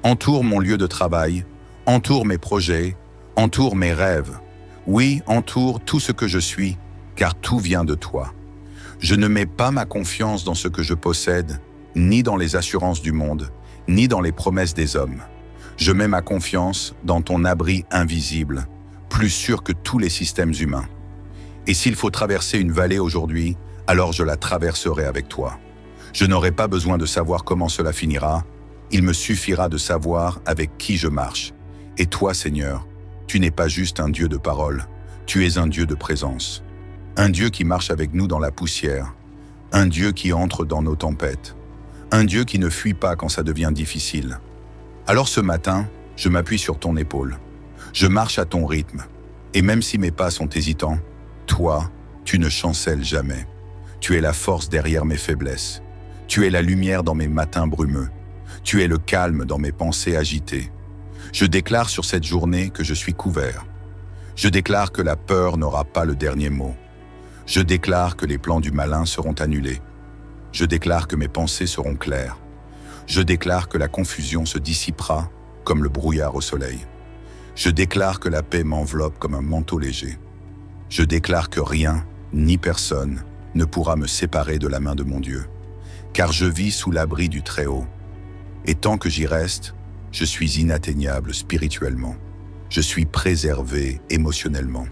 entoure mon lieu de travail, entoure mes projets, entoure mes rêves. Oui, entoure tout ce que je suis, car tout vient de toi. Je ne mets pas ma confiance dans ce que je possède, ni dans les assurances du monde, ni dans les promesses des hommes. Je mets ma confiance dans ton abri invisible, plus sûr que tous les systèmes humains. Et s'il faut traverser une vallée aujourd'hui, alors je la traverserai avec toi. Je n'aurai pas besoin de savoir comment cela finira, il me suffira de savoir avec qui je marche. Et toi, Seigneur, tu n'es pas juste un Dieu de parole, tu es un Dieu de présence. Un Dieu qui marche avec nous dans la poussière, un Dieu qui entre dans nos tempêtes, un Dieu qui ne fuit pas quand ça devient difficile. Alors ce matin, je m'appuie sur ton épaule, je marche à ton rythme, et même si mes pas sont hésitants, toi, tu ne chancelles jamais. Tu es la force derrière mes faiblesses, tu es la lumière dans mes matins brumeux, tu es le calme dans mes pensées agitées. Je déclare sur cette journée que je suis couvert. Je déclare que la peur n'aura pas le dernier mot. Je déclare que les plans du malin seront annulés. Je déclare que mes pensées seront claires. Je déclare que la confusion se dissipera comme le brouillard au soleil. Je déclare que la paix m'enveloppe comme un manteau léger. Je déclare que rien, ni personne, ne pourra me séparer de la main de mon Dieu, car je vis sous l'abri du Très-Haut. Et tant que j'y reste, je suis inatteignable spirituellement. Je suis préservé émotionnellement.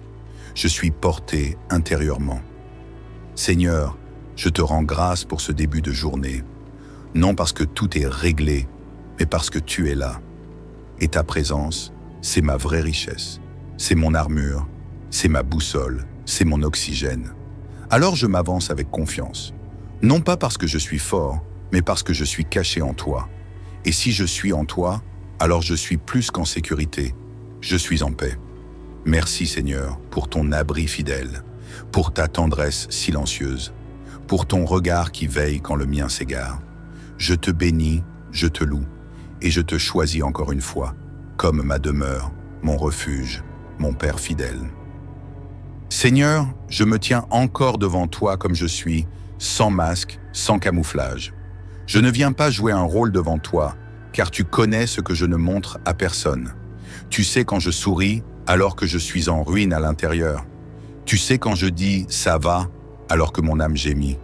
Je suis porté intérieurement. Seigneur, je te rends grâce pour ce début de journée, non parce que tout est réglé, mais parce que tu es là. Et ta présence, c'est ma vraie richesse, c'est mon armure, c'est ma boussole, c'est mon oxygène. Alors je m'avance avec confiance, non pas parce que je suis fort, mais parce que je suis caché en toi. Et si je suis en toi, alors je suis plus qu'en sécurité, je suis en paix. Merci Seigneur pour ton abri fidèle, pour ta tendresse silencieuse, pour ton regard qui veille quand le mien s'égare. Je te bénis, je te loue, et je te choisis encore une fois, comme ma demeure, mon refuge, mon Père fidèle. Seigneur, je me tiens encore devant toi comme je suis, sans masque, sans camouflage. Je ne viens pas jouer un rôle devant toi, car tu connais ce que je ne montre à personne. Tu sais quand je souris, alors que je suis en ruine à l'intérieur. Tu sais quand je dis « ça va », alors que mon âme gémit.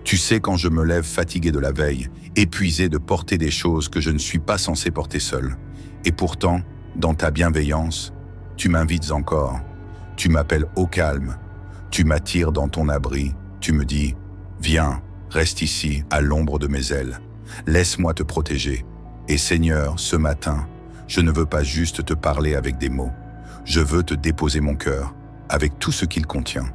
Tu sais quand je me lève fatigué de la veille, épuisé de porter des choses que je ne suis pas censé porter seul. Et pourtant, dans ta bienveillance, tu m'invites encore. Tu m'appelles au calme. Tu m'attires dans ton abri. Tu me dis « viens, reste ici, à l'ombre de mes ailes. Laisse-moi te protéger. » Et Seigneur, ce matin, je ne veux pas juste te parler avec des mots. Je veux te déposer mon cœur, avec tout ce qu'il contient.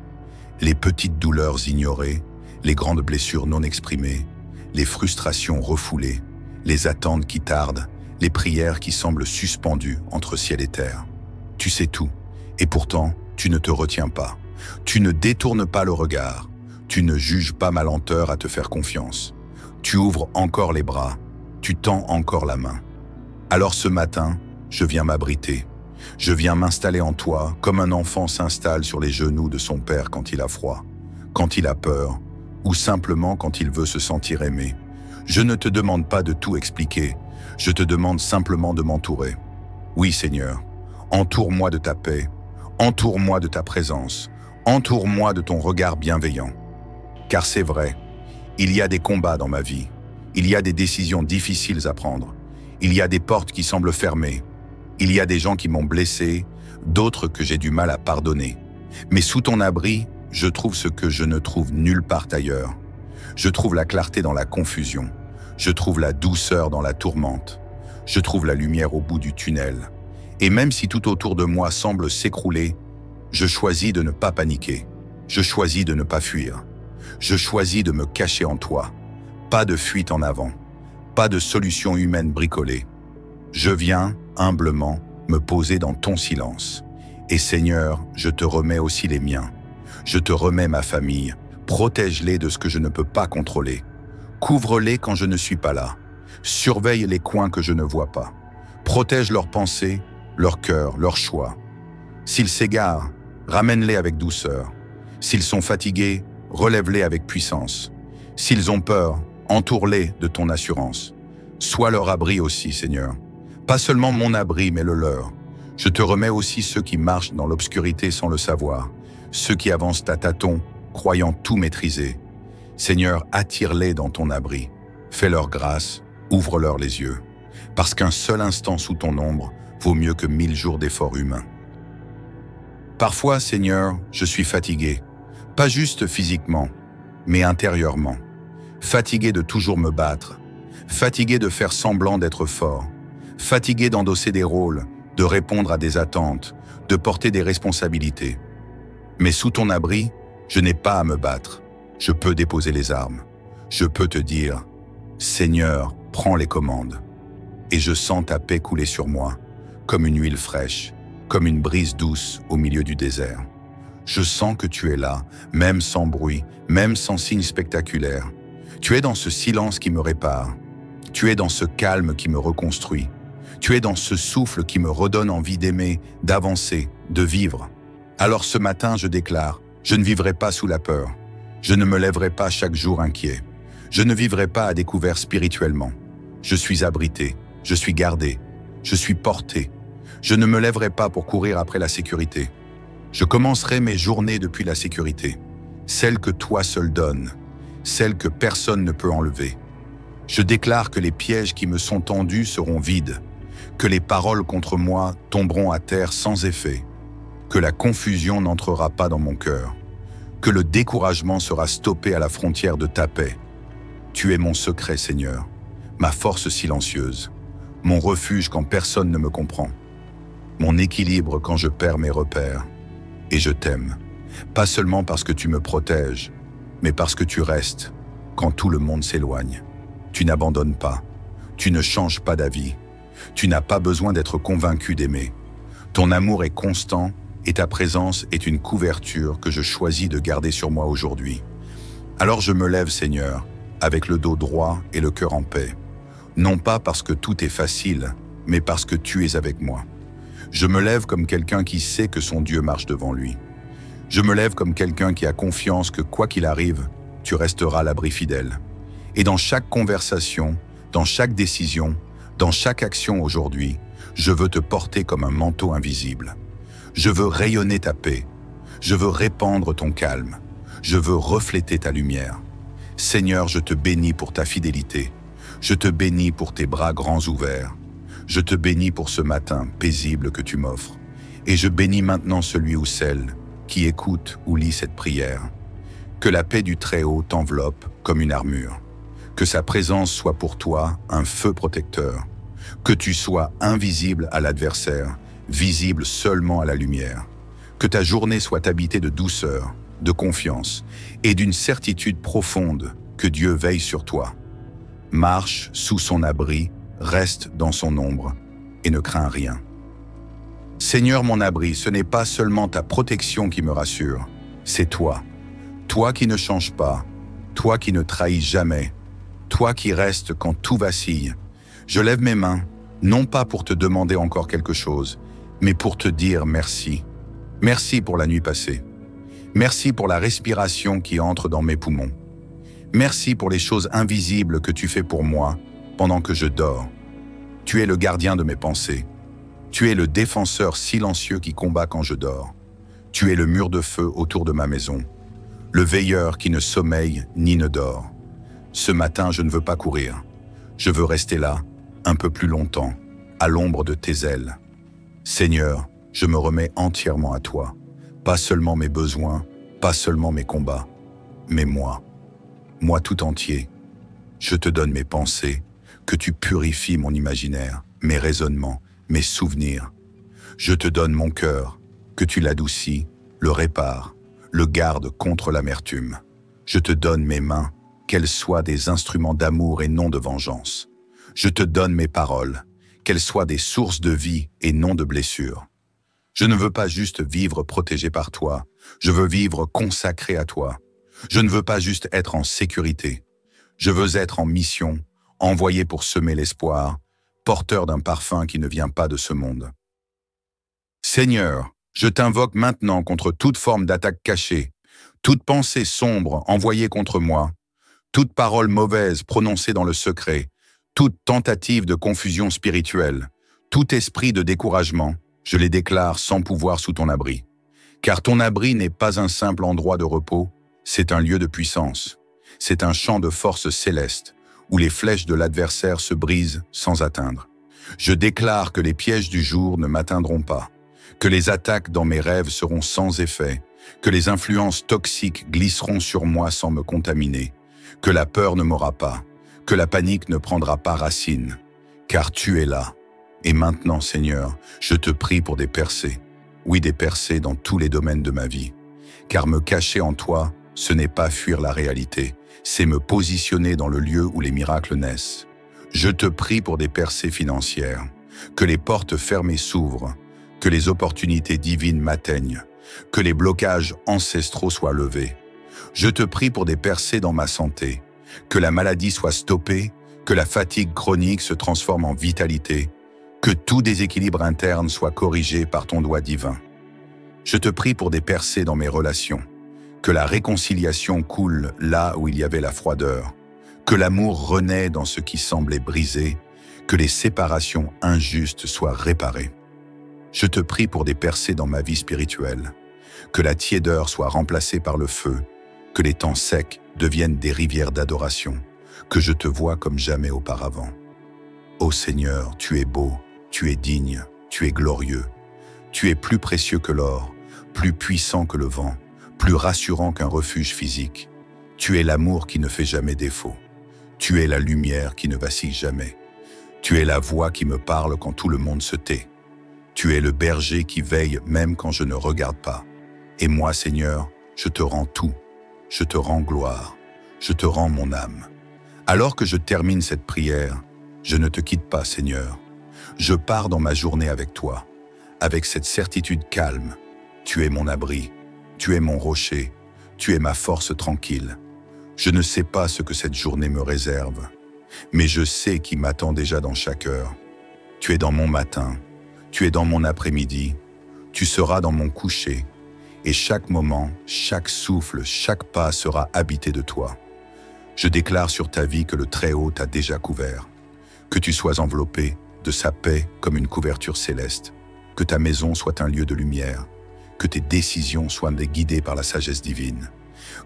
Les petites douleurs ignorées, les grandes blessures non exprimées, les frustrations refoulées, les attentes qui tardent, les prières qui semblent suspendues entre ciel et terre. Tu sais tout, et pourtant, tu ne te retiens pas. Tu ne détournes pas le regard. Tu ne juges pas ma lenteur à te faire confiance. Tu ouvres encore les bras. Tu tends encore la main. Alors ce matin, je viens m'abriter. Je viens m'installer en toi comme un enfant s'installe sur les genoux de son père quand il a froid, quand il a peur, ou simplement quand il veut se sentir aimé. Je ne te demande pas de tout expliquer, je te demande simplement de m'entourer. Oui Seigneur, entoure-moi de ta paix, entoure-moi de ta présence, entoure-moi de ton regard bienveillant. Car c'est vrai, il y a des combats dans ma vie, il y a des décisions difficiles à prendre, il y a des portes qui semblent fermées, il y a des gens qui m'ont blessé, d'autres que j'ai du mal à pardonner. Mais sous ton abri, je trouve ce que je ne trouve nulle part ailleurs. Je trouve la clarté dans la confusion. Je trouve la douceur dans la tourmente. Je trouve la lumière au bout du tunnel. Et même si tout autour de moi semble s'écrouler, Je choisis de ne pas paniquer. Je choisis de ne pas fuir. Je choisis de me cacher en toi. Pas de fuite en avant. Pas de solution humaine bricolée. Je viens, humblement, me poser dans ton silence. Et Seigneur, je te remets aussi les miens. Je te remets ma famille. Protège-les de ce que je ne peux pas contrôler. Couvre-les quand je ne suis pas là. Surveille les coins que je ne vois pas. Protège leurs pensées, leur cœur, leurs choix. S'ils s'égarent, ramène-les avec douceur. S'ils sont fatigués, relève-les avec puissance. S'ils ont peur, entoure-les de ton assurance. Sois leur abri aussi, Seigneur. Pas seulement mon abri, mais le leur. Je te remets aussi ceux qui marchent dans l'obscurité sans le savoir, ceux qui avancent à tâtons, croyant tout maîtriser. Seigneur, attire-les dans ton abri. Fais-leur grâce, ouvre-leur les yeux. Parce qu'un seul instant sous ton ombre vaut mieux que 1000 jours d'efforts humains. Parfois, Seigneur, je suis fatigué. Pas juste physiquement, mais intérieurement. Fatigué de toujours me battre. Fatigué de faire semblant d'être fort. Fatigué d'endosser des rôles, de répondre à des attentes, de porter des responsabilités. Mais sous ton abri, je n'ai pas à me battre. Je peux déposer les armes. Je peux te dire, Seigneur, prends les commandes. Et je sens ta paix couler sur moi, comme une huile fraîche, comme une brise douce au milieu du désert. Je sens que tu es là, même sans bruit, même sans signe spectaculaire. Tu es dans ce silence qui me répare. Tu es dans ce calme qui me reconstruit. Tu es dans ce souffle qui me redonne envie d'aimer, d'avancer, de vivre. Alors ce matin, je déclare, je ne vivrai pas sous la peur. Je ne me lèverai pas chaque jour inquiet. Je ne vivrai pas à découvert spirituellement. Je suis abrité, je suis gardé, je suis porté. Je ne me lèverai pas pour courir après la sécurité. Je commencerai mes journées depuis la sécurité, celle que toi seul donnes, celle que personne ne peut enlever. Je déclare que les pièges qui me sont tendus seront vides, que les paroles contre moi tomberont à terre sans effet, que la confusion n'entrera pas dans mon cœur, que le découragement sera stoppé à la frontière de ta paix. Tu es mon secret, Seigneur, ma force silencieuse, mon refuge quand personne ne me comprend, mon équilibre quand je perds mes repères. Et je t'aime, pas seulement parce que tu me protèges, mais parce que tu restes quand tout le monde s'éloigne. Tu n'abandonnes pas, tu ne changes pas d'avis, tu n'as pas besoin d'être convaincu d'aimer. Ton amour est constant et ta présence est une couverture que je choisis de garder sur moi aujourd'hui. Alors je me lève, Seigneur, avec le dos droit et le cœur en paix. Non pas parce que tout est facile, mais parce que tu es avec moi. Je me lève comme quelqu'un qui sait que son Dieu marche devant lui. Je me lève comme quelqu'un qui a confiance que quoi qu'il arrive, tu resteras l'abri fidèle. Et dans chaque conversation, dans chaque décision, dans chaque action aujourd'hui, je veux te porter comme un manteau invisible. Je veux rayonner ta paix. Je veux répandre ton calme. Je veux refléter ta lumière. Seigneur, je te bénis pour ta fidélité. Je te bénis pour tes bras grands ouverts. Je te bénis pour ce matin paisible que tu m'offres. Et je bénis maintenant celui ou celle qui écoute ou lit cette prière. Que la paix du Très-Haut t'enveloppe comme une armure. Que sa présence soit pour toi un feu protecteur. Que tu sois invisible à l'adversaire, visible seulement à la lumière. Que ta journée soit habitée de douceur, de confiance et d'une certitude profonde que Dieu veille sur toi. Marche sous son abri, reste dans son ombre et ne crains rien. Seigneur mon abri, ce n'est pas seulement ta protection qui me rassure, c'est toi. Toi qui ne changes pas, toi qui ne trahis jamais, toi qui restes quand tout vacille. Je lève mes mains, non pas pour te demander encore quelque chose, mais pour te dire merci. Merci pour la nuit passée. Merci pour la respiration qui entre dans mes poumons. Merci pour les choses invisibles que tu fais pour moi pendant que je dors. Tu es le gardien de mes pensées. Tu es le défenseur silencieux qui combat quand je dors. Tu es le mur de feu autour de ma maison. Le veilleur qui ne sommeille ni ne dort. Ce matin, je ne veux pas courir. Je veux rester là, un peu plus longtemps, à l'ombre de tes ailes. Seigneur, je me remets entièrement à toi. Pas seulement mes besoins, pas seulement mes combats, mais moi. Moi tout entier. Je te donne mes pensées, que tu purifies mon imaginaire, mes raisonnements, mes souvenirs. Je te donne mon cœur, que tu l'adoucis, le répare, le garde contre l'amertume. Je te donne mes mains, qu'elles soient des instruments d'amour et non de vengeance. Je te donne mes paroles, qu'elles soient des sources de vie et non de blessures. Je ne veux pas juste vivre protégé par toi, je veux vivre consacré à toi. Je ne veux pas juste être en sécurité, je veux être en mission, envoyé pour semer l'espoir, porteur d'un parfum qui ne vient pas de ce monde. Seigneur, je t'invoque maintenant contre toute forme d'attaque cachée, toute pensée sombre envoyée contre moi, toute parole mauvaise prononcée dans le secret, toute tentative de confusion spirituelle, tout esprit de découragement, je les déclare sans pouvoir sous ton abri. Car ton abri n'est pas un simple endroit de repos, c'est un lieu de puissance. C'est un champ de force céleste, où les flèches de l'adversaire se brisent sans atteindre. Je déclare que les pièges du jour ne m'atteindront pas, que les attaques dans mes rêves seront sans effet, que les influences toxiques glisseront sur moi sans me contaminer, que la peur ne m'aura pas, que la panique ne prendra pas racine, car tu es là. Et maintenant, Seigneur, je te prie pour des percées, oui des percées dans tous les domaines de ma vie, car me cacher en toi, ce n'est pas fuir la réalité, c'est me positionner dans le lieu où les miracles naissent. Je te prie pour des percées financières, que les portes fermées s'ouvrent, que les opportunités divines m'atteignent, que les blocages ancestraux soient levés. Je te prie pour des percées dans ma santé, que la maladie soit stoppée, que la fatigue chronique se transforme en vitalité, que tout déséquilibre interne soit corrigé par ton doigt divin. Je te prie pour des percées dans mes relations, que la réconciliation coule là où il y avait la froideur, que l'amour renaît dans ce qui semblait brisé, que les séparations injustes soient réparées. Je te prie pour des percées dans ma vie spirituelle, que la tiédeur soit remplacée par le feu, que les temps secs deviennent des rivières d'adoration, que je te vois comme jamais auparavant. Ô Seigneur, tu es beau, tu es digne, tu es glorieux, tu es plus précieux que l'or, plus puissant que le vent, plus rassurant qu'un refuge physique. Tu es l'amour qui ne fait jamais défaut. Tu es la lumière qui ne vacille jamais. Tu es la voix qui me parle quand tout le monde se tait. Tu es le berger qui veille même quand je ne regarde pas. Et moi, Seigneur, je te rends tout. Je te rends gloire. Je te rends mon âme. Alors que je termine cette prière, je ne te quitte pas, Seigneur. Je pars dans ma journée avec toi, avec cette certitude calme. Tu es mon abri, tu es mon rocher, tu es ma force tranquille. Je ne sais pas ce que cette journée me réserve, mais je sais qui m'attend déjà dans chaque heure. Tu es dans mon matin, tu es dans mon après-midi, tu seras dans mon coucher, et chaque moment, chaque souffle, chaque pas sera habité de toi. Je déclare sur ta vie que le Très-Haut t'a déjà couvert, que tu sois enveloppé de sa paix comme une couverture céleste, que ta maison soit un lieu de lumière, que tes décisions soient guidées par la sagesse divine,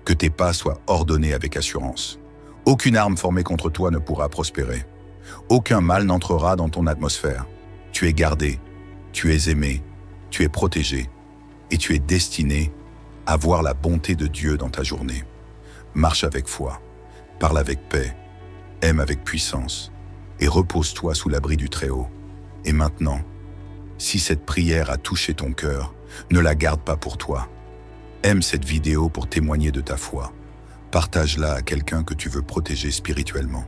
que tes pas soient ordonnés avec assurance. Aucune arme formée contre toi ne pourra prospérer. Aucun mal n'entrera dans ton atmosphère. Tu es gardé, tu es aimé, tu es protégé, et tu es destiné à voir la bonté de Dieu dans ta journée. Marche avec foi, parle avec paix, aime avec puissance, et repose-toi sous l'abri du Très-Haut. Et maintenant, si cette prière a touché ton cœur, ne la garde pas pour toi. Aime cette vidéo pour témoigner de ta foi. Partage-la à quelqu'un que tu veux protéger spirituellement.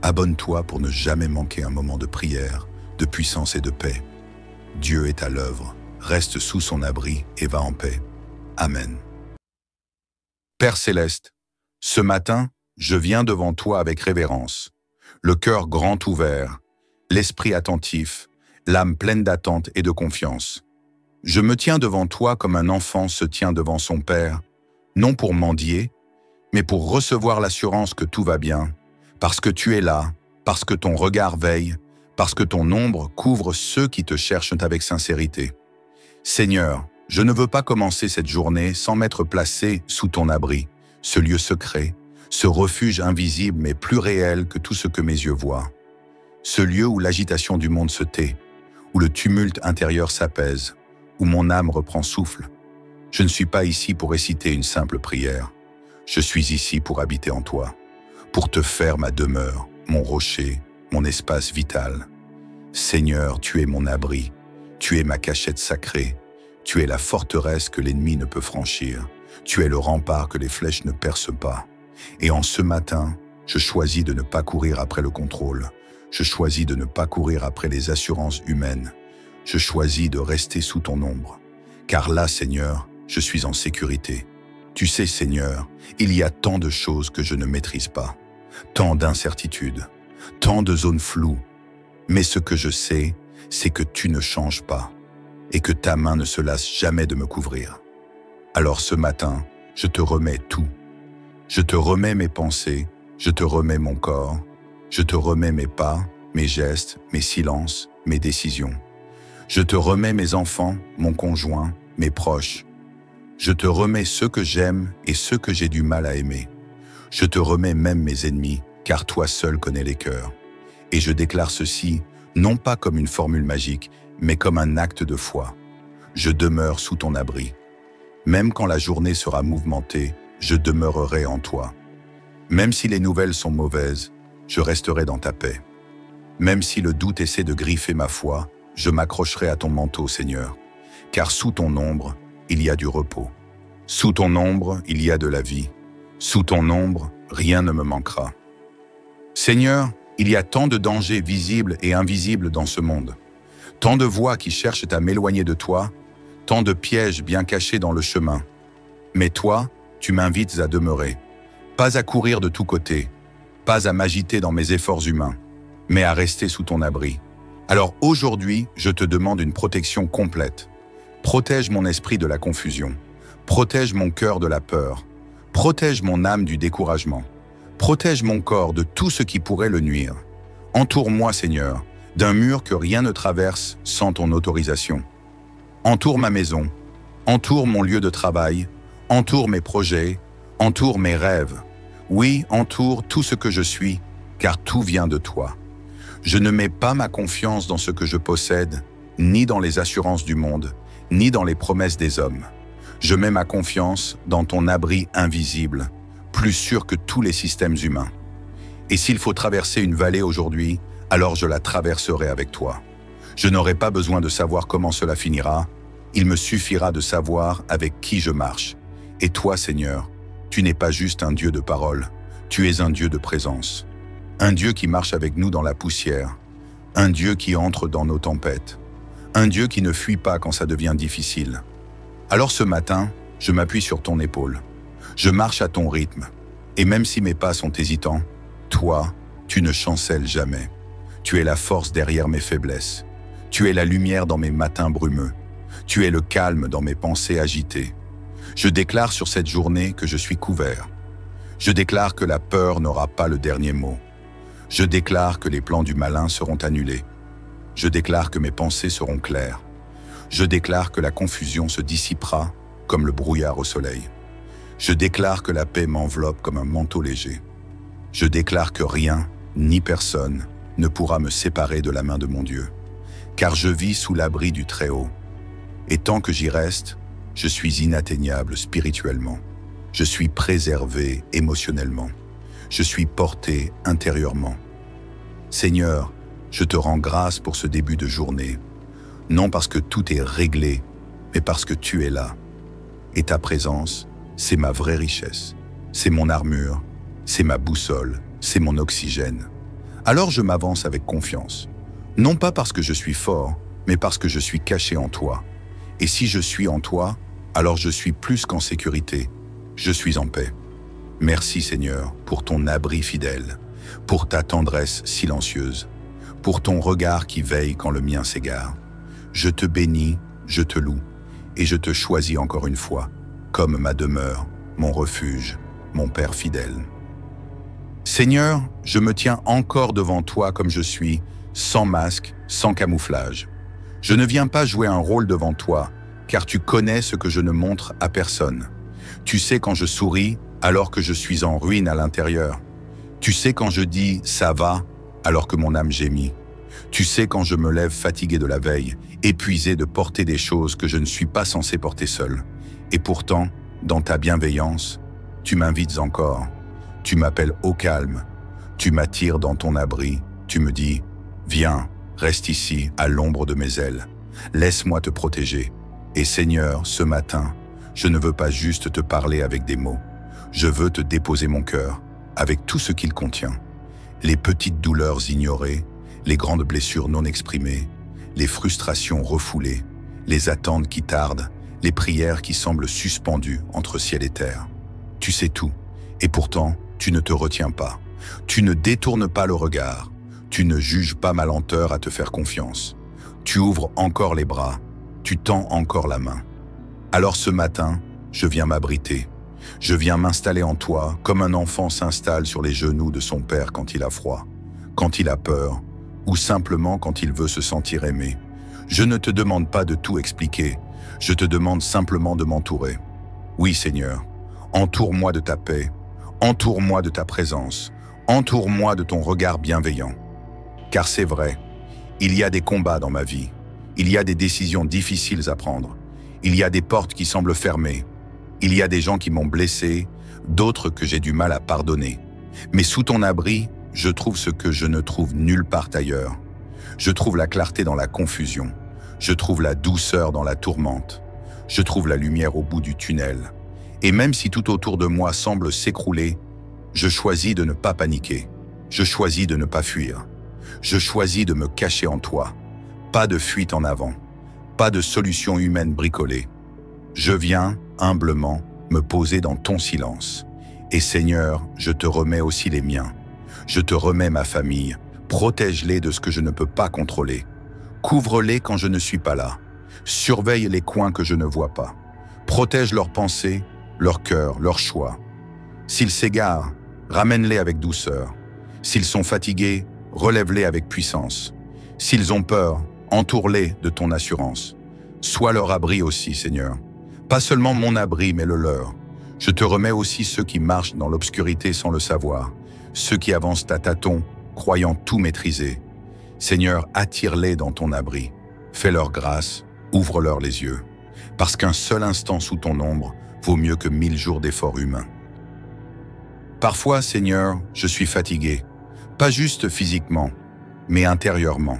Abonne-toi pour ne jamais manquer un moment de prière, de puissance et de paix. Dieu est à l'œuvre. Reste sous son abri et va en paix. Amen. Père Céleste, ce matin, je viens devant toi avec révérence, le cœur grand ouvert, l'esprit attentif, l'âme pleine d'attente et de confiance. Je me tiens devant toi comme un enfant se tient devant son père, non pour mendier, mais pour recevoir l'assurance que tout va bien, parce que tu es là, parce que ton regard veille, parce que ton ombre couvre ceux qui te cherchent avec sincérité. Seigneur, je ne veux pas commencer cette journée sans m'être placé sous ton abri, ce lieu secret, ce refuge invisible mais plus réel que tout ce que mes yeux voient. Ce lieu où l'agitation du monde se tait, où le tumulte intérieur s'apaise, où mon âme reprend souffle. Je ne suis pas ici pour réciter une simple prière. Je suis ici pour habiter en toi, pour te faire ma demeure, mon rocher, mon espace vital. Seigneur, tu es mon abri, tu es ma cachette sacrée, Tu es la forteresse que l'ennemi ne peut franchir. Tu es le rempart que les flèches ne percent pas. Et en ce matin, je choisis de ne pas courir après le contrôle. Je choisis de ne pas courir après les assurances humaines. Je choisis de rester sous ton ombre. Car là, Seigneur, je suis en sécurité. Tu sais, Seigneur, il y a tant de choses que je ne maîtrise pas, tant d'incertitudes, tant de zones floues. Mais ce que je sais, c'est que tu ne changes pas et que ta main ne se lasse jamais de me couvrir. Alors ce matin, je te remets tout. Je te remets mes pensées, je te remets mon corps, je te remets mes pas, mes gestes, mes silences, mes décisions. Je te remets mes enfants, mon conjoint, mes proches. Je te remets ceux que j'aime et ceux que j'ai du mal à aimer. Je te remets même mes ennemis, car toi seul connais les cœurs. Et je déclare ceci, non pas comme une formule magique, mais comme un acte de foi. Je demeure sous ton abri. Même quand la journée sera mouvementée, je demeurerai en toi. Même si les nouvelles sont mauvaises, je resterai dans ta paix. Même si le doute essaie de griffer ma foi, je m'accrocherai à ton manteau, Seigneur. Car sous ton ombre, il y a du repos. Sous ton ombre, il y a de la vie. Sous ton ombre, rien ne me manquera. Seigneur, il y a tant de dangers visibles et invisibles dans ce monde. Tant de voies qui cherchent à m'éloigner de toi, tant de pièges bien cachés dans le chemin. Mais toi, tu m'invites à demeurer. Pas à courir de tous côtés, pas à m'agiter dans mes efforts humains, mais à rester sous ton abri. Alors aujourd'hui, je te demande une protection complète. Protège mon esprit de la confusion. Protège mon cœur de la peur. Protège mon âme du découragement. Protège mon corps de tout ce qui pourrait le nuire. Entoure-moi, Seigneur, d'un mur que rien ne traverse sans ton autorisation. Entoure ma maison, entoure mon lieu de travail, entoure mes projets, entoure mes rêves. Oui, entoure tout ce que je suis, car tout vient de toi. Je ne mets pas ma confiance dans ce que je possède, ni dans les assurances du monde, ni dans les promesses des hommes. Je mets ma confiance dans ton abri invisible, plus sûr que tous les systèmes humains. Et s'il faut traverser une vallée aujourd'hui, alors je la traverserai avec toi. Je n'aurai pas besoin de savoir comment cela finira, il me suffira de savoir avec qui je marche. Et toi, Seigneur, tu n'es pas juste un Dieu de parole, tu es un Dieu de présence. Un Dieu qui marche avec nous dans la poussière, un Dieu qui entre dans nos tempêtes, un Dieu qui ne fuit pas quand ça devient difficile. Alors ce matin, je m'appuie sur ton épaule. Je marche à ton rythme. Et même si mes pas sont hésitants, toi, tu ne chancelles jamais. Tu es la force derrière mes faiblesses. Tu es la lumière dans mes matins brumeux. Tu es le calme dans mes pensées agitées. Je déclare sur cette journée que je suis couvert. Je déclare que la peur n'aura pas le dernier mot. Je déclare que les plans du malin seront annulés. Je déclare que mes pensées seront claires. Je déclare que la confusion se dissipera comme le brouillard au soleil. Je déclare que la paix m'enveloppe comme un manteau léger. Je déclare que rien, ni personne, ne pourra me séparer de la main de mon Dieu. Car je vis sous l'abri du Très-Haut. Et tant que j'y reste, je suis inatteignable spirituellement. Je suis préservé émotionnellement. Je suis porté intérieurement. Seigneur, je te rends grâce pour ce début de journée, non parce que tout est réglé, mais parce que tu es là. Et ta présence, c'est ma vraie richesse. C'est mon armure, c'est ma boussole, c'est mon oxygène. Alors je m'avance avec confiance. Non pas parce que je suis fort, mais parce que je suis caché en toi. Et si je suis en toi, alors je suis plus qu'en sécurité. Je suis en paix. Merci Seigneur pour ton abri fidèle, pour ta tendresse silencieuse, pour ton regard qui veille quand le mien s'égare. Je te bénis, je te loue, et je te choisis encore une fois, comme ma demeure, mon refuge, mon Père fidèle. Seigneur, je me tiens encore devant toi comme je suis, sans masque, sans camouflage. Je ne viens pas jouer un rôle devant toi, car tu connais ce que je ne montre à personne. Tu sais quand je souris, alors que je suis en ruine à l'intérieur. Tu sais quand je dis « ça va », alors que mon âme gémit. Tu sais quand je me lève fatigué de la veille, épuisé de porter des choses que je ne suis pas censé porter seul. Et pourtant, dans ta bienveillance, tu m'invites encore. Tu m'appelles au calme. Tu m'attires dans ton abri. Tu me dis « viens, reste ici, à l'ombre de mes ailes. Laisse-moi te protéger. Et Seigneur, ce matin, je ne veux pas juste te parler avec des mots. Je veux te déposer mon cœur, avec tout ce qu'il contient. Les petites douleurs ignorées, les grandes blessures non exprimées, les frustrations refoulées, les attentes qui tardent, les prières qui semblent suspendues entre ciel et terre. Tu sais tout, et pourtant, tu ne te retiens pas. Tu ne détournes pas le regard. Tu ne juges pas ma lenteur à te faire confiance. Tu ouvres encore les bras. Tu tends encore la main. Alors ce matin, je viens m'abriter. Je viens m'installer en toi comme un enfant s'installe sur les genoux de son père quand il a froid, quand il a peur, ou simplement quand il veut se sentir aimé. Je ne te demande pas de tout expliquer, je te demande simplement de m'entourer. Oui Seigneur, entoure-moi de ta paix, entoure-moi de ta présence, entoure-moi de ton regard bienveillant. Car c'est vrai, il y a des combats dans ma vie, il y a des décisions difficiles à prendre, il y a des portes qui semblent fermées, il y a des gens qui m'ont blessé, d'autres que j'ai du mal à pardonner. Mais sous ton abri, je trouve ce que je ne trouve nulle part ailleurs. Je trouve la clarté dans la confusion. Je trouve la douceur dans la tourmente. Je trouve la lumière au bout du tunnel. Et même si tout autour de moi semble s'écrouler, je choisis de ne pas paniquer. Je choisis de ne pas fuir. Je choisis de me cacher en toi. Pas de fuite en avant. Pas de solution humaine bricolée. Je viens, humblement, me poser dans ton silence. Et Seigneur, je te remets aussi les miens. Je te remets ma famille. Protège-les de ce que je ne peux pas contrôler. Couvre-les quand je ne suis pas là. Surveille les coins que je ne vois pas. Protège leurs pensées, leur cœur, leurs choix. S'ils s'égarent, ramène-les avec douceur. S'ils sont fatigués, relève-les avec puissance. S'ils ont peur, entoure-les de ton assurance. Sois leur abri aussi, Seigneur. Pas seulement mon abri, mais le leur. Je te remets aussi ceux qui marchent dans l'obscurité sans le savoir, ceux qui avancent à tâtons, croyant tout maîtriser. Seigneur, attire-les dans ton abri. Fais-leur grâce, ouvre-leur les yeux. Parce qu'un seul instant sous ton ombre vaut mieux que 1000 jours d'efforts humains. Parfois, Seigneur, je suis fatigué. Pas juste physiquement, mais intérieurement.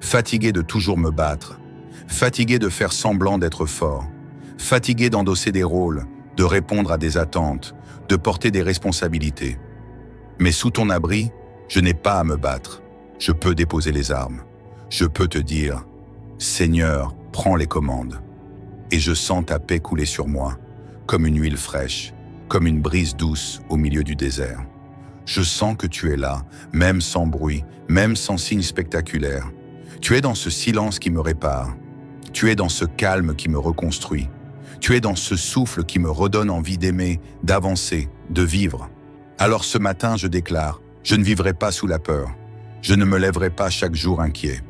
Fatigué de toujours me battre. Fatigué de faire semblant d'être fort. Fatigué d'endosser des rôles, de répondre à des attentes, de porter des responsabilités. Mais sous ton abri, je n'ai pas à me battre. Je peux déposer les armes. Je peux te dire, Seigneur, prends les commandes. Et je sens ta paix couler sur moi, comme une huile fraîche, comme une brise douce au milieu du désert. Je sens que tu es là, même sans bruit, même sans signe spectaculaire. Tu es dans ce silence qui me répare. Tu es dans ce calme qui me reconstruit. Tu es dans ce souffle qui me redonne envie d'aimer, d'avancer, de vivre. Alors ce matin, je déclare, je ne vivrai pas sous la peur. Je ne me lèverai pas chaque jour inquiet.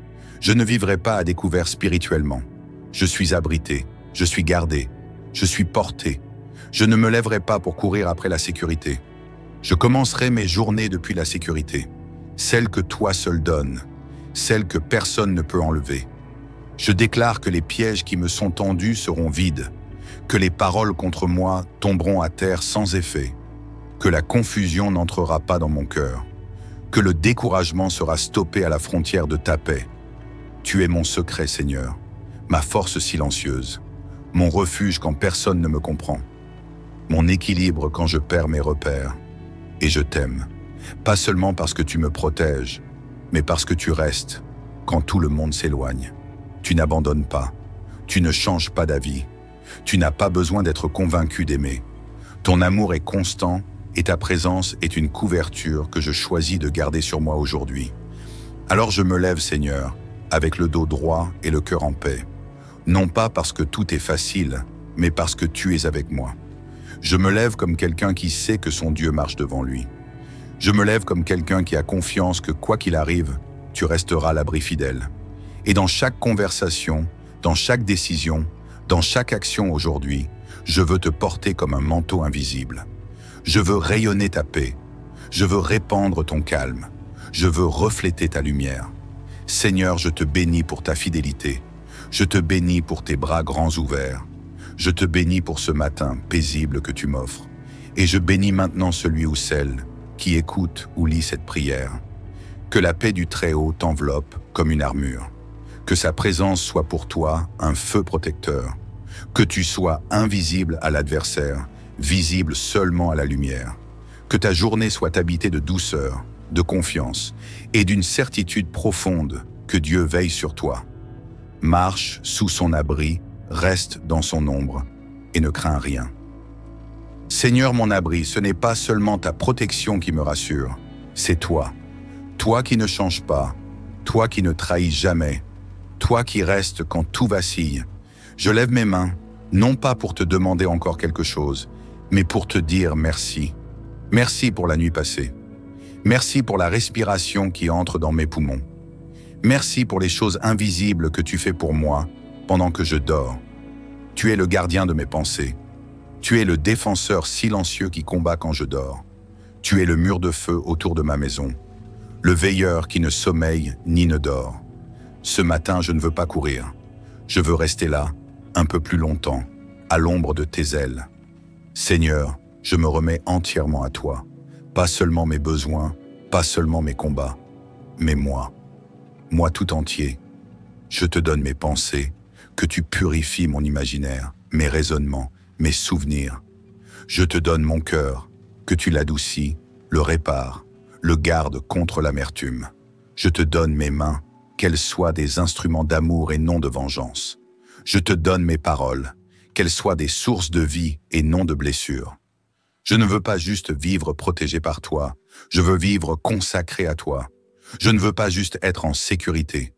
Je ne vivrai pas à découvert spirituellement. Je suis abrité, je suis gardé, je suis porté. Je ne me lèverai pas pour courir après la sécurité. Je commencerai mes journées depuis la sécurité, celle que toi seul donnes, celle que personne ne peut enlever. Je déclare que les pièges qui me sont tendus seront vides, que les paroles contre moi tomberont à terre sans effet, que la confusion n'entrera pas dans mon cœur, que le découragement sera stoppé à la frontière de ta paix. Tu es mon secret, Seigneur, ma force silencieuse, mon refuge quand personne ne me comprend, mon équilibre quand je perds mes repères. Et je t'aime, pas seulement parce que tu me protèges, mais parce que tu restes quand tout le monde s'éloigne. Tu n'abandonnes pas, tu ne changes pas d'avis, tu n'as pas besoin d'être convaincu d'aimer. Ton amour est constant et ta présence est une couverture que je choisis de garder sur moi aujourd'hui. Alors je me lève, Seigneur, avec le dos droit et le cœur en paix. Non pas parce que tout est facile, mais parce que tu es avec moi. Je me lève comme quelqu'un qui sait que son Dieu marche devant lui. Je me lève comme quelqu'un qui a confiance que quoi qu'il arrive, tu resteras l'abri fidèle. Et dans chaque conversation, dans chaque décision, dans chaque action aujourd'hui, je veux te porter comme un manteau invisible. Je veux rayonner ta paix. Je veux répandre ton calme. Je veux refléter ta lumière. Seigneur, je te bénis pour ta fidélité. Je te bénis pour tes bras grands ouverts. Je te bénis pour ce matin paisible que tu m'offres. Et je bénis maintenant celui ou celle qui écoute ou lit cette prière. Que la paix du Très-Haut t'enveloppe comme une armure. Que sa présence soit pour toi un feu protecteur, Que tu sois invisible à l'adversaire, visible seulement à la lumière. Que ta journée soit habitée de douceur, de confiance et d'une certitude profonde que Dieu veille sur toi. Marche sous son abri, reste dans son ombre et ne crains rien. Seigneur mon abri, ce n'est pas seulement ta protection qui me rassure, c'est toi. Toi qui ne changes pas, toi qui ne trahis jamais, toi qui restes quand tout vacille. Je lève mes mains, non pas pour te demander encore quelque chose, mais pour te dire merci. Merci pour la nuit passée. Merci pour la respiration qui entre dans mes poumons. Merci pour les choses invisibles que tu fais pour moi pendant que je dors. Tu es le gardien de mes pensées. Tu es le défenseur silencieux qui combat quand je dors. Tu es le mur de feu autour de ma maison. Le veilleur qui ne sommeille ni ne dort. Ce matin, je ne veux pas courir. Je veux rester là, un peu plus longtemps, à l'ombre de tes ailes. Seigneur, je me remets entièrement à toi. Pas seulement mes besoins, pas seulement mes combats, mais moi. Moi tout entier. Je te donne mes pensées, que tu purifies mon imaginaire, mes raisonnements, mes souvenirs. Je te donne mon cœur, que tu l'adoucis, le répares, le gardes contre l'amertume. Je te donne mes mains, qu'elles soient des instruments d'amour et non de vengeance. Je te donne mes paroles, qu'elles soient des sources de vie et non de blessures. Je ne veux pas juste vivre protégé par toi, je veux vivre consacré à toi. Je ne veux pas juste être en sécurité,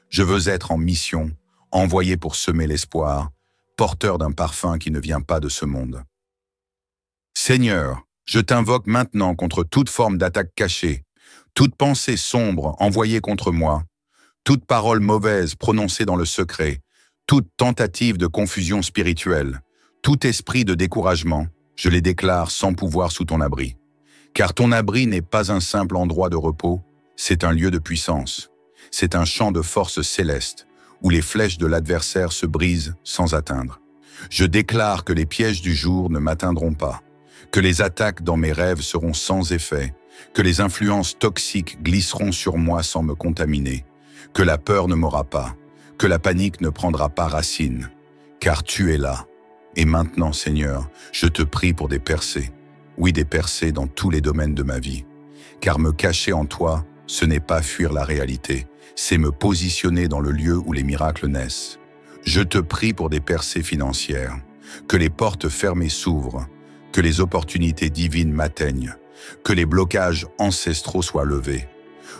je veux être en mission, envoyé pour semer l'espoir, porteur d'un parfum qui ne vient pas de ce monde. Seigneur, je t'invoque maintenant contre toute forme d'attaque cachée, toute pensée sombre envoyée contre moi, toute parole mauvaise prononcée dans le secret, toute tentative de confusion spirituelle, tout esprit de découragement, je les déclare sans pouvoir sous ton abri. Car ton abri n'est pas un simple endroit de repos, c'est un lieu de puissance. C'est un champ de force céleste, où les flèches de l'adversaire se brisent sans atteindre. Je déclare que les pièges du jour ne m'atteindront pas, que les attaques dans mes rêves seront sans effet, que les influences toxiques glisseront sur moi sans me contaminer, que la peur ne m'aura pas, que la panique ne prendra pas racine, car tu es là. Et maintenant, Seigneur, je te prie pour des percées, oui des percées dans tous les domaines de ma vie, car me cacher en toi, ce n'est pas fuir la réalité, c'est me positionner dans le lieu où les miracles naissent. Je te prie pour des percées financières, que les portes fermées s'ouvrent, que les opportunités divines m'atteignent, que les blocages ancestraux soient levés.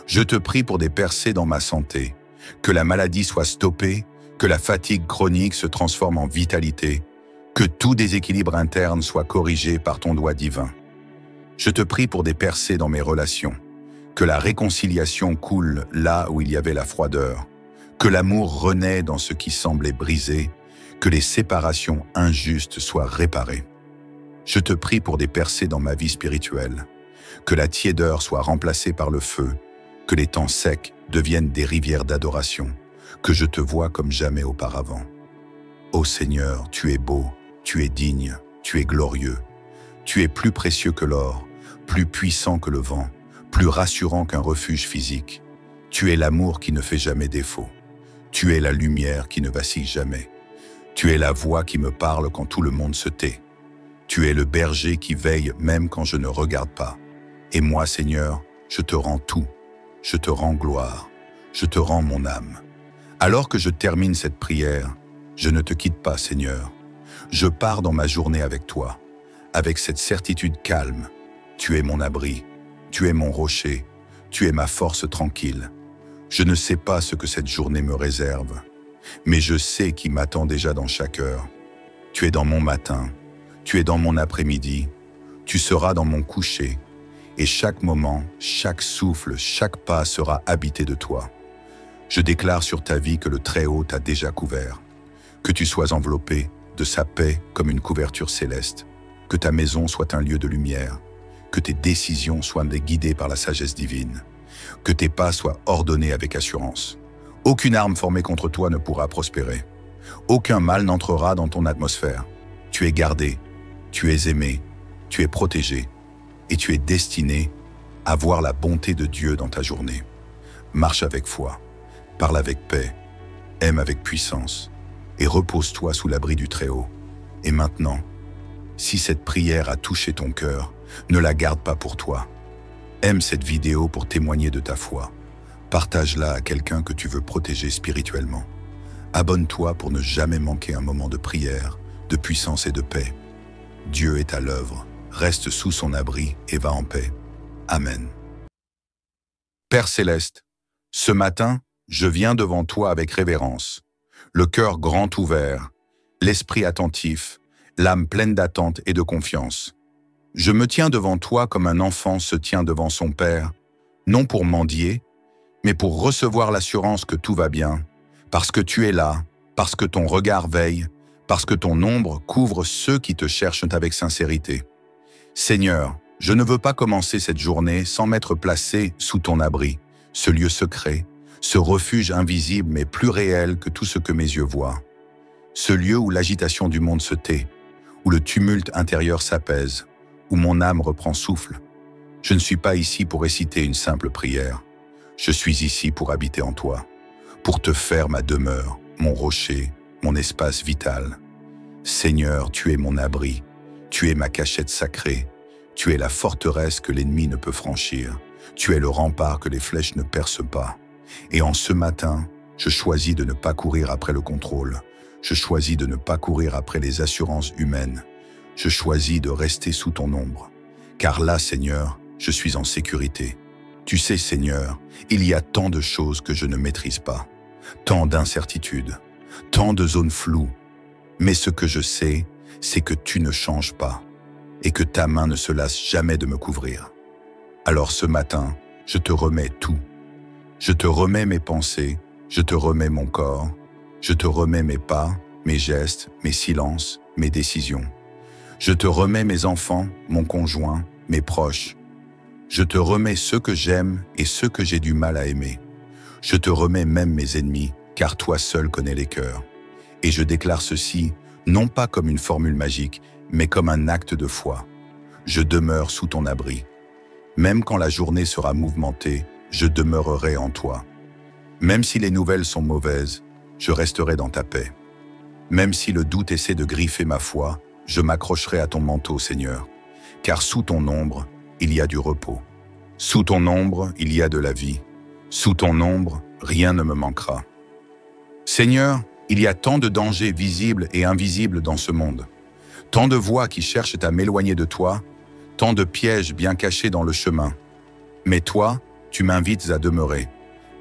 Je te prie pour des percées dans ma santé, que la maladie soit stoppée, que la fatigue chronique se transforme en vitalité, que tout déséquilibre interne soit corrigé par ton doigt divin. Je te prie pour des percées dans mes relations, que la réconciliation coule là où il y avait la froideur, que l'amour renaît dans ce qui semblait brisé, que les séparations injustes soient réparées. Je te prie pour des percées dans ma vie spirituelle, que la tiédeur soit remplacée par le feu, que les temps secs deviennent des rivières d'adoration, que je te vois comme jamais auparavant. Ô Seigneur, tu es beau, tu es digne, tu es glorieux, tu es plus précieux que l'or, plus puissant que le vent, plus rassurant qu'un refuge physique. Tu es l'amour qui ne fait jamais défaut. Tu es la lumière qui ne vacille jamais. Tu es la voix qui me parle quand tout le monde se tait. Tu es le berger qui veille même quand je ne regarde pas. Et moi, Seigneur, je te rends tout. Je te rends gloire. Je te rends mon âme. Alors que je termine cette prière, je ne te quitte pas, Seigneur. Je pars dans ma journée avec toi, avec cette certitude calme. Tu es mon abri, tu es mon rocher, tu es ma force tranquille. Je ne sais pas ce que cette journée me réserve, mais je sais qui m'attend déjà dans chaque heure. Tu es dans mon matin, tu es dans mon après-midi, tu seras dans mon coucher, et chaque moment, chaque souffle, chaque pas sera habité de toi. Je déclare sur ta vie que le Très-Haut t'a déjà couvert, que tu sois enveloppé de sa paix comme une couverture céleste, que ta maison soit un lieu de lumière, que tes décisions soient guidées par la sagesse divine, que tes pas soient ordonnés avec assurance. Aucune arme formée contre toi ne pourra prospérer. Aucun mal n'entrera dans ton atmosphère. Tu es gardé, tu es aimé, tu es protégé, et tu es destiné à voir la bonté de Dieu dans ta journée. Marche avec foi, parle avec paix, aime avec puissance, et repose-toi sous l'abri du Très-Haut. Et maintenant, si cette prière a touché ton cœur, ne la garde pas pour toi. Aime cette vidéo pour témoigner de ta foi. Partage-la à quelqu'un que tu veux protéger spirituellement. Abonne-toi pour ne jamais manquer un moment de prière, de puissance et de paix. Dieu est à l'œuvre. Reste sous son abri et va en paix. Amen. Père céleste, ce matin, je viens devant toi avec révérence, le cœur grand ouvert, l'esprit attentif, l'âme pleine d'attente et de confiance. Je me tiens devant toi comme un enfant se tient devant son père, non pour mendier, mais pour recevoir l'assurance que tout va bien, parce que tu es là, parce que ton regard veille, parce que ton ombre couvre ceux qui te cherchent avec sincérité. Seigneur, je ne veux pas commencer cette journée sans m'être placé sous ton abri, ce lieu secret, ce refuge invisible mais plus réel que tout ce que mes yeux voient. Ce lieu où l'agitation du monde se tait, où le tumulte intérieur s'apaise, où mon âme reprend souffle. Je ne suis pas ici pour réciter une simple prière. Je suis ici pour habiter en toi, pour te faire ma demeure, mon rocher, mon espace vital. Seigneur, tu es mon abri, tu es ma cachette sacrée, tu es la forteresse que l'ennemi ne peut franchir, tu es le rempart que les flèches ne percent pas. Et en ce matin, je choisis de ne pas courir après le contrôle, je choisis de ne pas courir après les assurances humaines, je choisis de rester sous ton ombre. Car là, Seigneur, je suis en sécurité. Tu sais, Seigneur, il y a tant de choses que je ne maîtrise pas, tant d'incertitudes, tant de zones floues. Mais ce que je sais, c'est que tu ne changes pas et que ta main ne se lasse jamais de me couvrir. Alors ce matin, je te remets tout. Je te remets mes pensées, je te remets mon corps, je te remets mes pas, mes gestes, mes silences, mes décisions. Je te remets mes enfants, mon conjoint, mes proches. Je te remets ceux que j'aime et ceux que j'ai du mal à aimer. Je te remets même mes ennemis, car toi seul connais les cœurs. Et je déclare ceci, non pas comme une formule magique, mais comme un acte de foi. Je demeure sous ton abri. Même quand la journée sera mouvementée, je demeurerai en toi. Même si les nouvelles sont mauvaises, je resterai dans ta paix. Même si le doute essaie de griffer ma foi, je m'accrocherai à ton manteau, Seigneur. Car sous ton ombre, il y a du repos. Sous ton ombre, il y a de la vie. Sous ton ombre, rien ne me manquera. Seigneur, il y a tant de dangers visibles et invisibles dans ce monde. Tant de voies qui cherchent à m'éloigner de toi, tant de pièges bien cachés dans le chemin. Mais toi, tu m'invites à demeurer.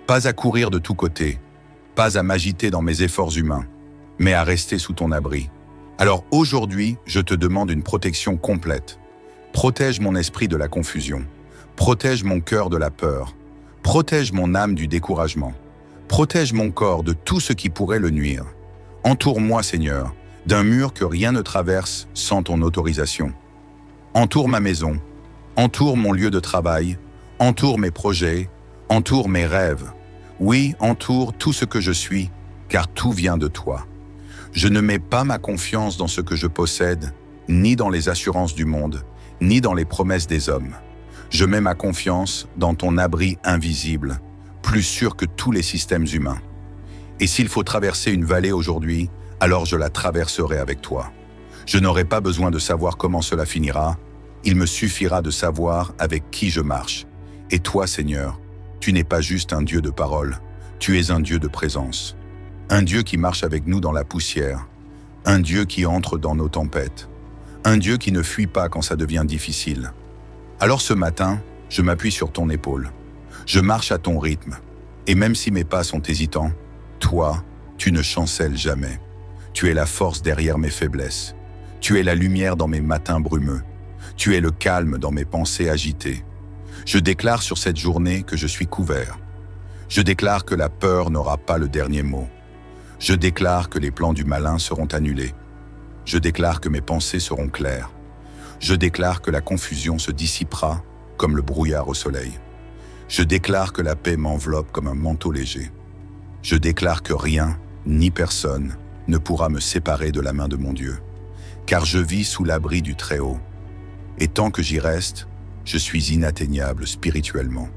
Pas à courir de tous côtés, pas à m'agiter dans mes efforts humains, mais à rester sous ton abri. Alors aujourd'hui, je te demande une protection complète. Protège mon esprit de la confusion. Protège mon cœur de la peur. Protège mon âme du découragement. Protège mon corps de tout ce qui pourrait le nuire. Entoure-moi, Seigneur, d'un mur que rien ne traverse sans ton autorisation. Entoure ma maison, entoure mon lieu de travail, entoure mes projets, entoure mes rêves. Oui, entoure tout ce que je suis, car tout vient de toi. Je ne mets pas ma confiance dans ce que je possède, ni dans les assurances du monde, ni dans les promesses des hommes. Je mets ma confiance dans ton abri invisible, plus sûr que tous les systèmes humains. Et s'il faut traverser une vallée aujourd'hui, alors je la traverserai avec toi. Je n'aurai pas besoin de savoir comment cela finira, il me suffira de savoir avec qui je marche. Et toi, Seigneur, tu n'es pas juste un Dieu de parole, tu es un Dieu de présence. Un Dieu qui marche avec nous dans la poussière, un Dieu qui entre dans nos tempêtes, un Dieu qui ne fuit pas quand ça devient difficile. Alors ce matin, je m'appuie sur ton épaule. Je marche à ton rythme. Et même si mes pas sont hésitants, toi, tu ne chancelles jamais. Tu es la force derrière mes faiblesses. Tu es la lumière dans mes matins brumeux. Tu es le calme dans mes pensées agitées. Je déclare sur cette journée que je suis couvert. Je déclare que la peur n'aura pas le dernier mot. Je déclare que les plans du malin seront annulés. Je déclare que mes pensées seront claires. Je déclare que la confusion se dissipera comme le brouillard au soleil. Je déclare que la paix m'enveloppe comme un manteau léger. Je déclare que rien, ni personne, ne pourra me séparer de la main de mon Dieu. Car je vis sous l'abri du Très-Haut. Et tant que j'y reste, je suis inatteignable spirituellement.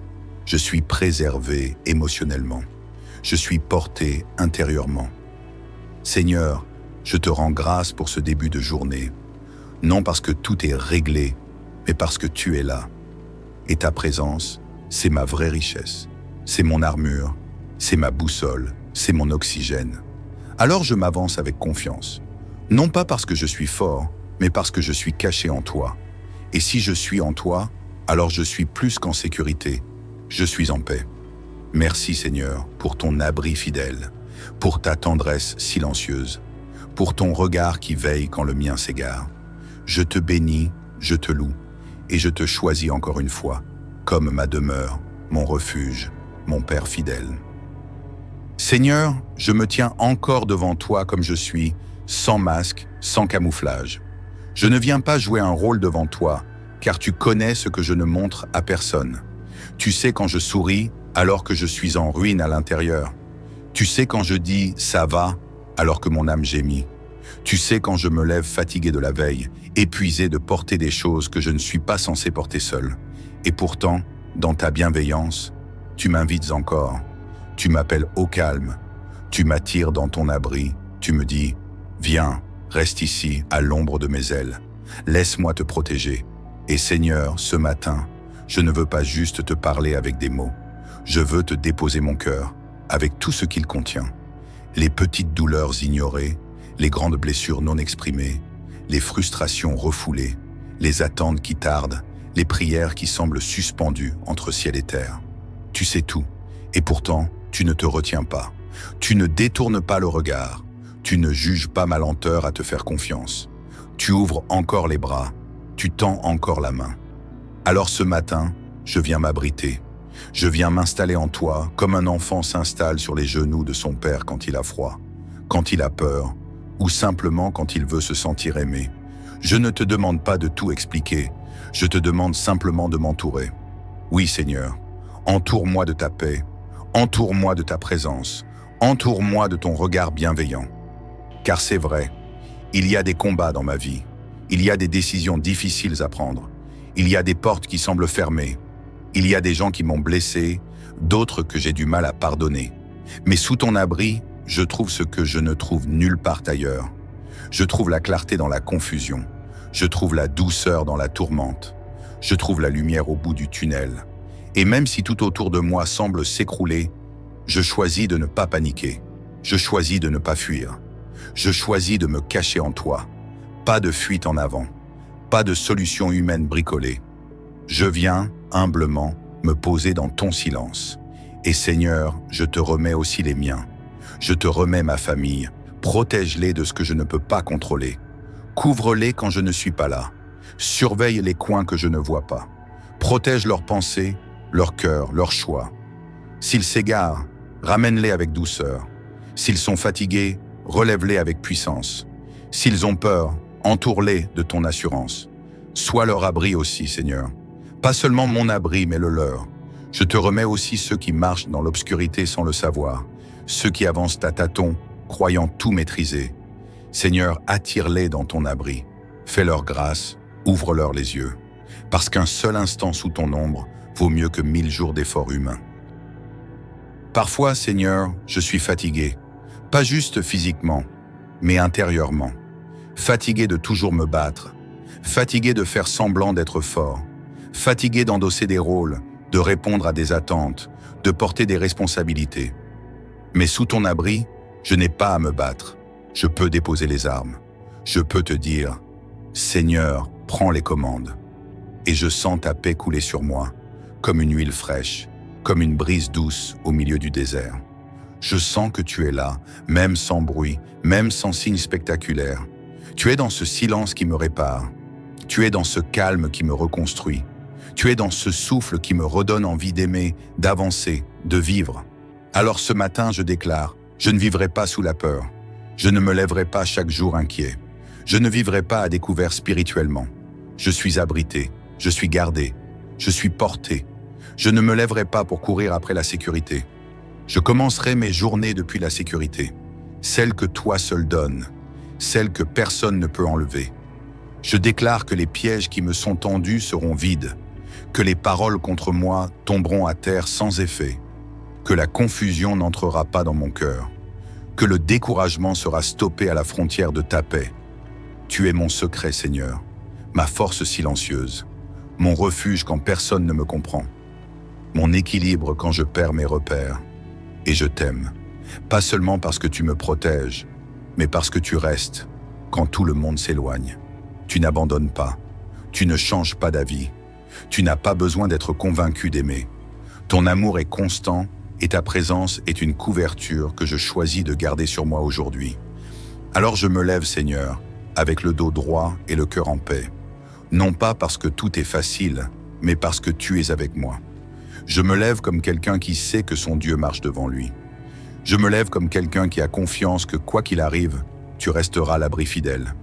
Je suis préservé émotionnellement. Je suis porté intérieurement. Seigneur, je te rends grâce pour ce début de journée, non parce que tout est réglé, mais parce que tu es là. Et ta présence, c'est ma vraie richesse, c'est mon armure, c'est ma boussole, c'est mon oxygène. Alors je m'avance avec confiance, non pas parce que je suis fort, mais parce que je suis caché en toi. Et si je suis en toi, alors je suis plus qu'en sécurité, je suis en paix. Merci Seigneur pour ton abri fidèle, pour ta tendresse silencieuse, pour ton regard qui veille quand le mien s'égare. Je te bénis, je te loue, et je te choisis encore une fois, comme ma demeure, mon refuge, mon Père fidèle. Seigneur, je me tiens encore devant toi comme je suis, sans masque, sans camouflage. Je ne viens pas jouer un rôle devant toi, car tu connais ce que je ne montre à personne. Tu sais quand je souris, alors que je suis en ruine à l'intérieur. Tu sais quand je dis « ça va », alors que mon âme gémit. Tu sais quand je me lève fatigué de la veille, épuisé de porter des choses que je ne suis pas censé porter seul. Et pourtant, dans ta bienveillance, tu m'invites encore. Tu m'appelles au calme. Tu m'attires dans ton abri. Tu me dis « viens, reste ici, à l'ombre de mes ailes. Laisse-moi te protéger. » Et Seigneur, ce matin, je ne veux pas juste te parler avec des mots. Je veux te déposer mon cœur, avec tout ce qu'il contient. Les petites douleurs ignorées, les grandes blessures non exprimées, les frustrations refoulées, les attentes qui tardent, les prières qui semblent suspendues entre ciel et terre. Tu sais tout, et pourtant, tu ne te retiens pas. Tu ne détournes pas le regard. Tu ne juges pas ma lenteur à te faire confiance. Tu ouvres encore les bras. Tu tends encore la main. Alors ce matin, je viens m'abriter. Je viens m'installer en toi comme un enfant s'installe sur les genoux de son père quand il a froid, quand il a peur, ou simplement quand il veut se sentir aimé. Je ne te demande pas de tout expliquer, je te demande simplement de m'entourer. Oui Seigneur, entoure-moi de ta paix, entoure-moi de ta présence, entoure-moi de ton regard bienveillant. Car c'est vrai, il y a des combats dans ma vie, il y a des décisions difficiles à prendre, il y a des portes qui semblent fermées, il y a des gens qui m'ont blessé, d'autres que j'ai du mal à pardonner. Mais sous ton abri, je trouve ce que je ne trouve nulle part ailleurs. Je trouve la clarté dans la confusion. Je trouve la douceur dans la tourmente. Je trouve la lumière au bout du tunnel. Et même si tout autour de moi semble s'écrouler, je choisis de ne pas paniquer. Je choisis de ne pas fuir. Je choisis de me cacher en toi. Pas de fuite en avant. Pas de solution humaine bricolée. Je viens, humblement, me poser dans ton silence. Et Seigneur, je te remets aussi les miens. Je te remets ma famille. Protège-les de ce que je ne peux pas contrôler. Couvre-les quand je ne suis pas là. Surveille les coins que je ne vois pas. Protège leurs pensées, leur cœur, leurs choix. S'ils s'égarent, ramène-les avec douceur. S'ils sont fatigués, relève-les avec puissance. S'ils ont peur, entoure-les de ton assurance. Sois leur abri aussi, Seigneur. Pas seulement mon abri, mais le leur. Je te remets aussi ceux qui marchent dans l'obscurité sans le savoir, ceux qui avancent à tâtons, croyant tout maîtriser. Seigneur, attire-les dans ton abri. Fais-leur grâce, ouvre-leur les yeux. Parce qu'un seul instant sous ton ombre vaut mieux que 1000 jours d'efforts humains. Parfois, Seigneur, je suis fatigué. Pas juste physiquement, mais intérieurement. Fatigué de toujours me battre. Fatigué de faire semblant d'être fort. Fatigué d'endosser des rôles, de répondre à des attentes, de porter des responsabilités. Mais sous ton abri, je n'ai pas à me battre. Je peux déposer les armes. Je peux te dire, Seigneur, prends les commandes. Et je sens ta paix couler sur moi, comme une huile fraîche, comme une brise douce au milieu du désert. Je sens que tu es là, même sans bruit, même sans signe spectaculaire. Tu es dans ce silence qui me répare. Tu es dans ce calme qui me reconstruit. Tu es dans ce souffle qui me redonne envie d'aimer, d'avancer, de vivre. Alors ce matin, je déclare, je ne vivrai pas sous la peur. Je ne me lèverai pas chaque jour inquiet. Je ne vivrai pas à découvert spirituellement. Je suis abrité, je suis gardé, je suis porté. Je ne me lèverai pas pour courir après la sécurité. Je commencerai mes journées depuis la sécurité, celle que toi seul donnes, celle que personne ne peut enlever. Je déclare que les pièges qui me sont tendus seront vides, que les paroles contre moi tomberont à terre sans effet, que la confusion n'entrera pas dans mon cœur. que le découragement sera stoppé à la frontière de ta paix. Tu es mon secret, Seigneur, ma force silencieuse, mon refuge quand personne ne me comprend, mon équilibre quand je perds mes repères. Et je t'aime, pas seulement parce que tu me protèges, mais parce que tu restes quand tout le monde s'éloigne. Tu n'abandonnes pas, tu ne changes pas d'avis, tu n'as pas besoin d'être convaincu d'aimer. Ton amour est constant et ta présence est une couverture que je choisis de garder sur moi aujourd'hui. Alors je me lève, Seigneur, avec le dos droit et le cœur en paix. Non pas parce que tout est facile, mais parce que tu es avec moi. Je me lève comme quelqu'un qui sait que son Dieu marche devant lui. Je me lève comme quelqu'un qui a confiance que quoi qu'il arrive, tu resteras à l'abri fidèle.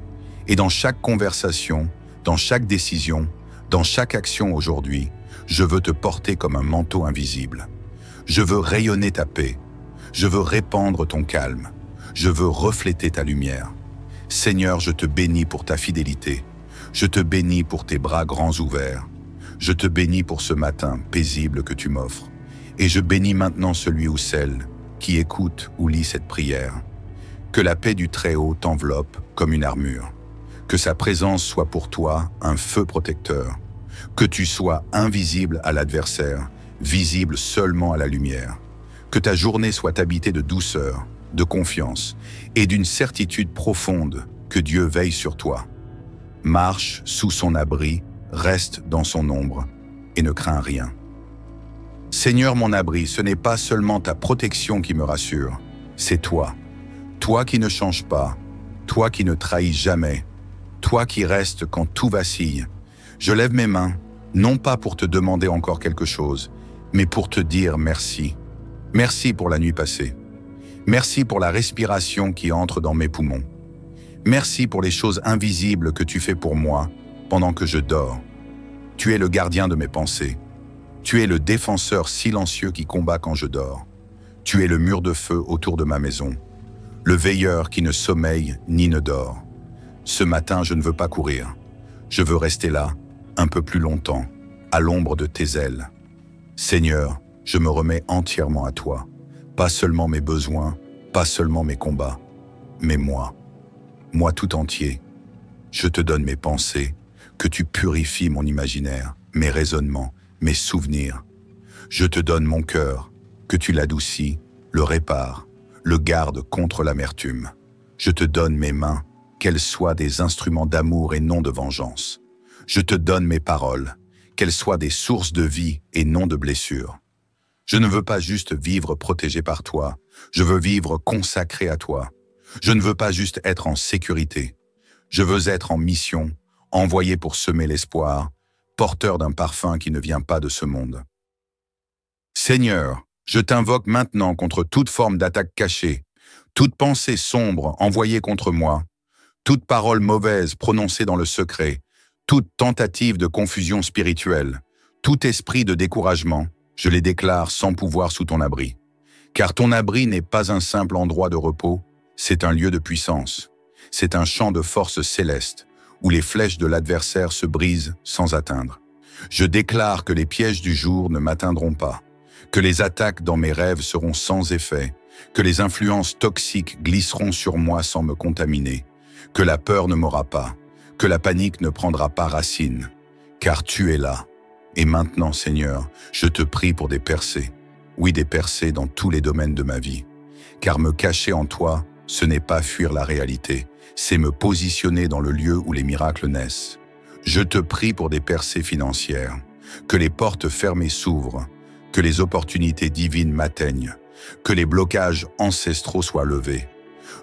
Et dans chaque conversation, dans chaque décision, dans chaque action aujourd'hui, je veux te porter comme un manteau invisible. Je veux rayonner ta paix. Je veux répandre ton calme. Je veux refléter ta lumière. Seigneur, je te bénis pour ta fidélité. Je te bénis pour tes bras grands ouverts. Je te bénis pour ce matin paisible que tu m'offres. Et je bénis maintenant celui ou celle qui écoute ou lit cette prière. Que la paix du Très-Haut t'enveloppe comme une armure. Que sa présence soit pour toi un feu protecteur. Que tu sois invisible à l'adversaire, visible seulement à la lumière. Que ta journée soit habitée de douceur, de confiance et d'une certitude profonde que Dieu veille sur toi. Marche sous son abri, reste dans son ombre et ne crains rien. Seigneur mon abri, ce n'est pas seulement ta protection qui me rassure, c'est toi. Toi qui ne changes pas, toi qui ne trahis jamais, toi qui restes quand tout vacille. Je lève mes mains, non pas pour te demander encore quelque chose, mais pour te dire merci. Merci pour la nuit passée. Merci pour la respiration qui entre dans mes poumons. Merci pour les choses invisibles que tu fais pour moi pendant que je dors. Tu es le gardien de mes pensées. Tu es le défenseur silencieux qui combat quand je dors. Tu es le mur de feu autour de ma maison. Le veilleur qui ne sommeille ni ne dort. Ce matin, je ne veux pas courir. Je veux rester là, un peu plus longtemps, à l'ombre de tes ailes. Seigneur, je me remets entièrement à toi. Pas seulement mes besoins, pas seulement mes combats, mais moi. Moi tout entier. Je te donne mes pensées, que tu purifies mon imaginaire, mes raisonnements, mes souvenirs. Je te donne mon cœur, que tu l'adoucis, le répares, le gardes contre l'amertume. Je te donne mes mains, qu'elles soient des instruments d'amour et non de vengeance. Je te donne mes paroles, qu'elles soient des sources de vie et non de blessures. Je ne veux pas juste vivre protégé par toi, je veux vivre consacré à toi. Je ne veux pas juste être en sécurité, je veux être en mission, envoyé pour semer l'espoir, porteur d'un parfum qui ne vient pas de ce monde. Seigneur, je t'invoque maintenant contre toute forme d'attaque cachée, toute pensée sombre envoyée contre moi, toute parole mauvaise prononcée dans le secret, toute tentative de confusion spirituelle, tout esprit de découragement, je les déclare sans pouvoir sous ton abri. Car ton abri n'est pas un simple endroit de repos, c'est un lieu de puissance. C'est un champ de force céleste, où les flèches de l'adversaire se brisent sans atteindre. Je déclare que les pièges du jour ne m'atteindront pas, que les attaques dans mes rêves seront sans effet, que les influences toxiques glisseront sur moi sans me contaminer, que la peur ne m'aura pas, que la panique ne prendra pas racine, car tu es là. Et maintenant, Seigneur, je te prie pour des percées, oui des percées dans tous les domaines de ma vie, car me cacher en toi, ce n'est pas fuir la réalité, c'est me positionner dans le lieu où les miracles naissent. Je te prie pour des percées financières, que les portes fermées s'ouvrent, que les opportunités divines m'atteignent, que les blocages ancestraux soient levés.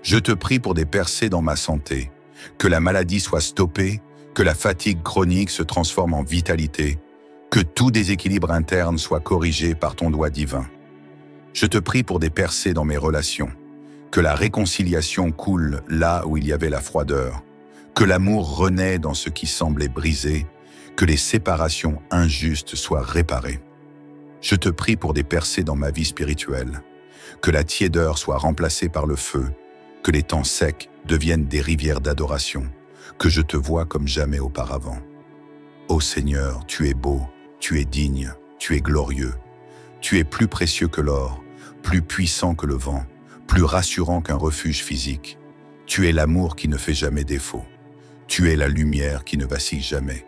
Je te prie pour des percées dans ma santé, que la maladie soit stoppée, que la fatigue chronique se transforme en vitalité, que tout déséquilibre interne soit corrigé par ton doigt divin. Je te prie pour des percées dans mes relations, que la réconciliation coule là où il y avait la froideur, que l'amour renaît dans ce qui semblait brisé, que les séparations injustes soient réparées. Je te prie pour des percées dans ma vie spirituelle, que la tiédeur soit remplacée par le feu, que les temps secs deviennent des rivières d'adoration, que je te vois comme jamais auparavant. Ô Seigneur, tu es beau, tu es digne, tu es glorieux, tu es plus précieux que l'or, plus puissant que le vent, plus rassurant qu'un refuge physique. Tu es l'amour qui ne fait jamais défaut. Tu es la lumière qui ne vacille jamais.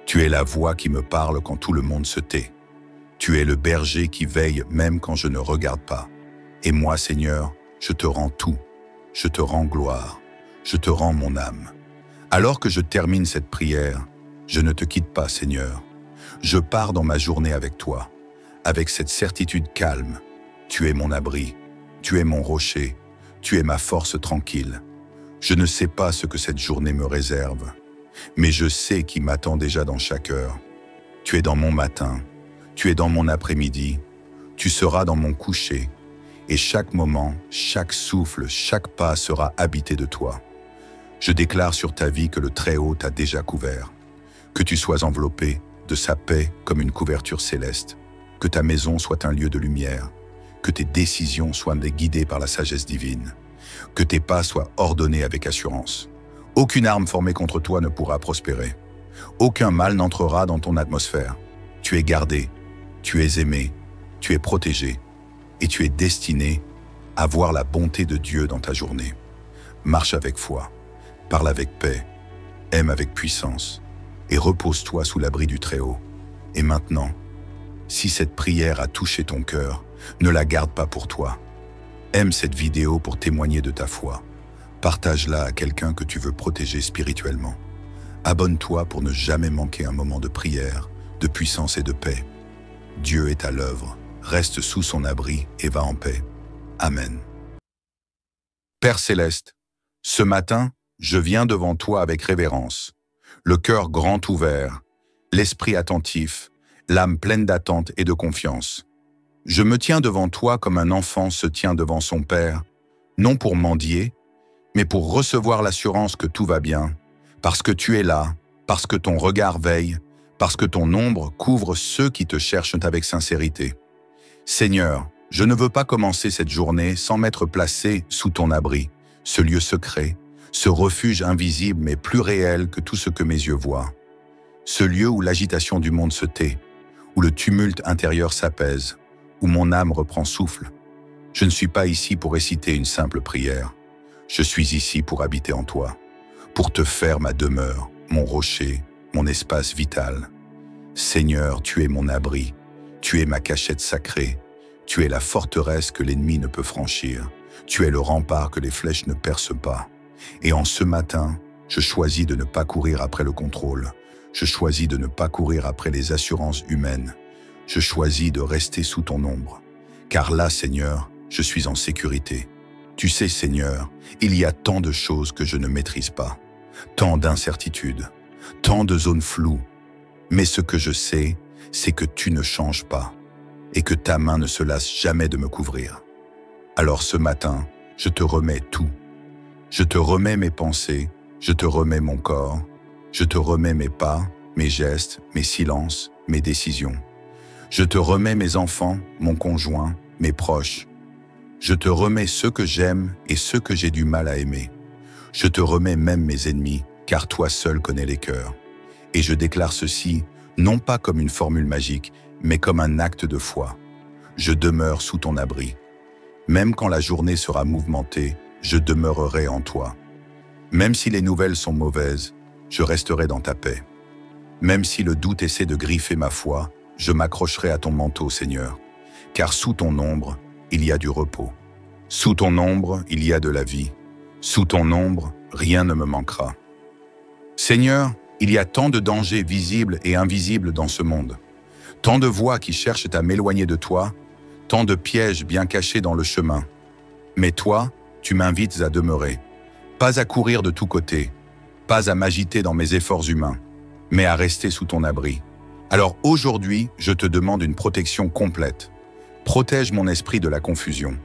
Tu es la voix qui me parle quand tout le monde se tait. Tu es le berger qui veille même quand je ne regarde pas. Et moi, Seigneur, je te rends tout. Je te rends gloire. Je te rends mon âme. Alors que je termine cette prière, je ne te quitte pas, Seigneur. Je pars dans ma journée avec toi, avec cette certitude calme. Tu es mon abri, tu es mon rocher, tu es ma force tranquille. Je ne sais pas ce que cette journée me réserve, mais je sais qui m'attend déjà dans chaque heure. Tu es dans mon matin, tu es dans mon après-midi, tu seras dans mon coucher, et chaque moment, chaque souffle, chaque pas sera habité de toi. Je déclare sur ta vie que le Très-Haut t'a déjà couvert, que tu sois enveloppé de sa paix comme une couverture céleste, que ta maison soit un lieu de lumière, que tes décisions soient guidées par la sagesse divine, que tes pas soient ordonnés avec assurance. Aucune arme formée contre toi ne pourra prospérer. Aucun mal n'entrera dans ton atmosphère. Tu es gardé, tu es aimé, tu es protégé, et tu es destiné à voir la bonté de Dieu dans ta journée. Marche avec foi, parle avec paix, aime avec puissance, et repose-toi sous l'abri du Très-Haut. Et maintenant, si cette prière a touché ton cœur, ne la garde pas pour toi. Aime cette vidéo pour témoigner de ta foi. Partage-la à quelqu'un que tu veux protéger spirituellement. Abonne-toi pour ne jamais manquer un moment de prière, de puissance et de paix. Dieu est à l'œuvre. Reste sous son abri et va en paix. Amen. Père céleste, ce matin, je viens devant toi avec révérence, le cœur grand ouvert, l'esprit attentif, l'âme pleine d'attente et de confiance. Je me tiens devant toi comme un enfant se tient devant son père, non pour mendier, mais pour recevoir l'assurance que tout va bien, parce que tu es là, parce que ton regard veille, parce que ton ombre couvre ceux qui te cherchent avec sincérité. Seigneur, je ne veux pas commencer cette journée sans m'être placé sous ton abri, ce lieu secret, ce refuge invisible mais plus réel que tout ce que mes yeux voient. Ce lieu où l'agitation du monde se tait, où le tumulte intérieur s'apaise, où mon âme reprend souffle. Je ne suis pas ici pour réciter une simple prière. Je suis ici pour habiter en toi, pour te faire ma demeure, mon rocher, mon espace vital. Seigneur, tu es mon abri, tu es ma cachette sacrée, tu es la forteresse que l'ennemi ne peut franchir, tu es le rempart que les flèches ne percent pas. Et en ce matin, je choisis de ne pas courir après le contrôle, je choisis de ne pas courir après les assurances humaines, je choisis de rester sous ton ombre. Car là, Seigneur, je suis en sécurité. Tu sais, Seigneur, il y a tant de choses que je ne maîtrise pas, tant d'incertitudes, tant de zones floues. Mais ce que je sais, c'est que tu ne changes pas et que ta main ne se lasse jamais de me couvrir. Alors ce matin, je te remets tout. Je te remets mes pensées, je te remets mon corps, je te remets mes pas, mes gestes, mes silences, mes décisions. Je te remets mes enfants, mon conjoint, mes proches. Je te remets ceux que j'aime et ceux que j'ai du mal à aimer. Je te remets même mes ennemis, car toi seul connais les cœurs. Et je déclare ceci, non pas comme une formule magique, mais comme un acte de foi. Je demeure sous ton abri. Même quand la journée sera mouvementée, je demeurerai en toi. Même si les nouvelles sont mauvaises, je resterai dans ta paix. Même si le doute essaie de griffer ma foi, je m'accrocherai à ton manteau, Seigneur. Car sous ton ombre, il y a du repos. Sous ton ombre, il y a de la vie. Sous ton ombre, rien ne me manquera. Seigneur, il y a tant de dangers visibles et invisibles dans ce monde. Tant de voies qui cherchent à m'éloigner de toi, tant de pièges bien cachés dans le chemin. Mais toi, tu m'invites à demeurer, pas à courir de tous côtés, pas à m'agiter dans mes efforts humains, mais à rester sous ton abri. Alors aujourd'hui, je te demande une protection complète. Protège mon esprit de la confusion,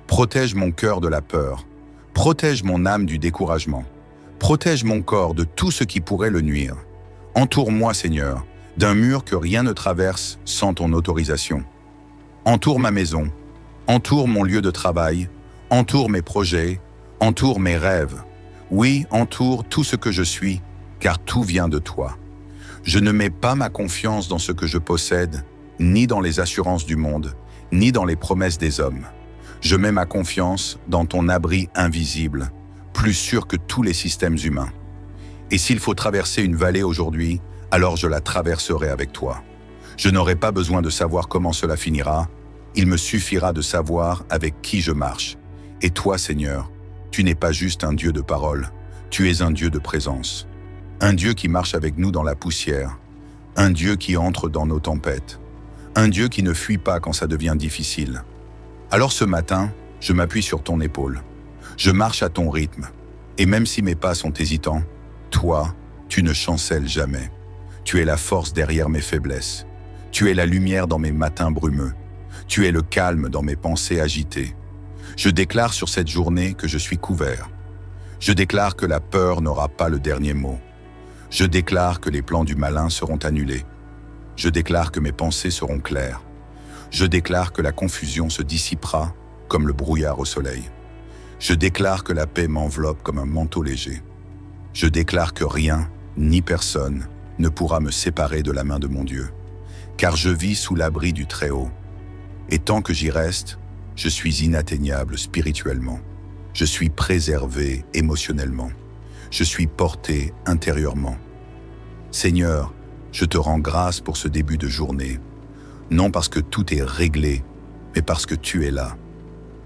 protège mon cœur de la peur, protège mon âme du découragement, protège mon corps de tout ce qui pourrait le nuire. Entoure-moi, Seigneur, d'un mur que rien ne traverse sans ton autorisation. Entoure ma maison, entoure mon lieu de travail, entoure mes projets, entoure mes rêves. Oui, entoure tout ce que je suis, car tout vient de toi. Je ne mets pas ma confiance dans ce que je possède, ni dans les assurances du monde, ni dans les promesses des hommes. Je mets ma confiance dans ton abri invisible, plus sûr que tous les systèmes humains. Et s'il faut traverser une vallée aujourd'hui, alors je la traverserai avec toi. Je n'aurai pas besoin de savoir comment cela finira, il me suffira de savoir avec qui je marche. Et toi, Seigneur, tu n'es pas juste un Dieu de parole, tu es un Dieu de présence. Un Dieu qui marche avec nous dans la poussière, un Dieu qui entre dans nos tempêtes, un Dieu qui ne fuit pas quand ça devient difficile. Alors ce matin, je m'appuie sur ton épaule. Je marche à ton rythme, et même si mes pas sont hésitants, toi, tu ne chancelles jamais. Tu es la force derrière mes faiblesses. Tu es la lumière dans mes matins brumeux. Tu es le calme dans mes pensées agitées. Je déclare sur cette journée que je suis couvert. Je déclare que la peur n'aura pas le dernier mot. Je déclare que les plans du malin seront annulés. Je déclare que mes pensées seront claires. Je déclare que la confusion se dissipera comme le brouillard au soleil. Je déclare que la paix m'enveloppe comme un manteau léger. Je déclare que rien, ni personne, ne pourra me séparer de la main de mon Dieu, car je vis sous l'abri du Très-Haut. Et tant que j'y reste, je suis inatteignable spirituellement. Je suis préservé émotionnellement. Je suis porté intérieurement. Seigneur, je te rends grâce pour ce début de journée, non parce que tout est réglé, mais parce que tu es là.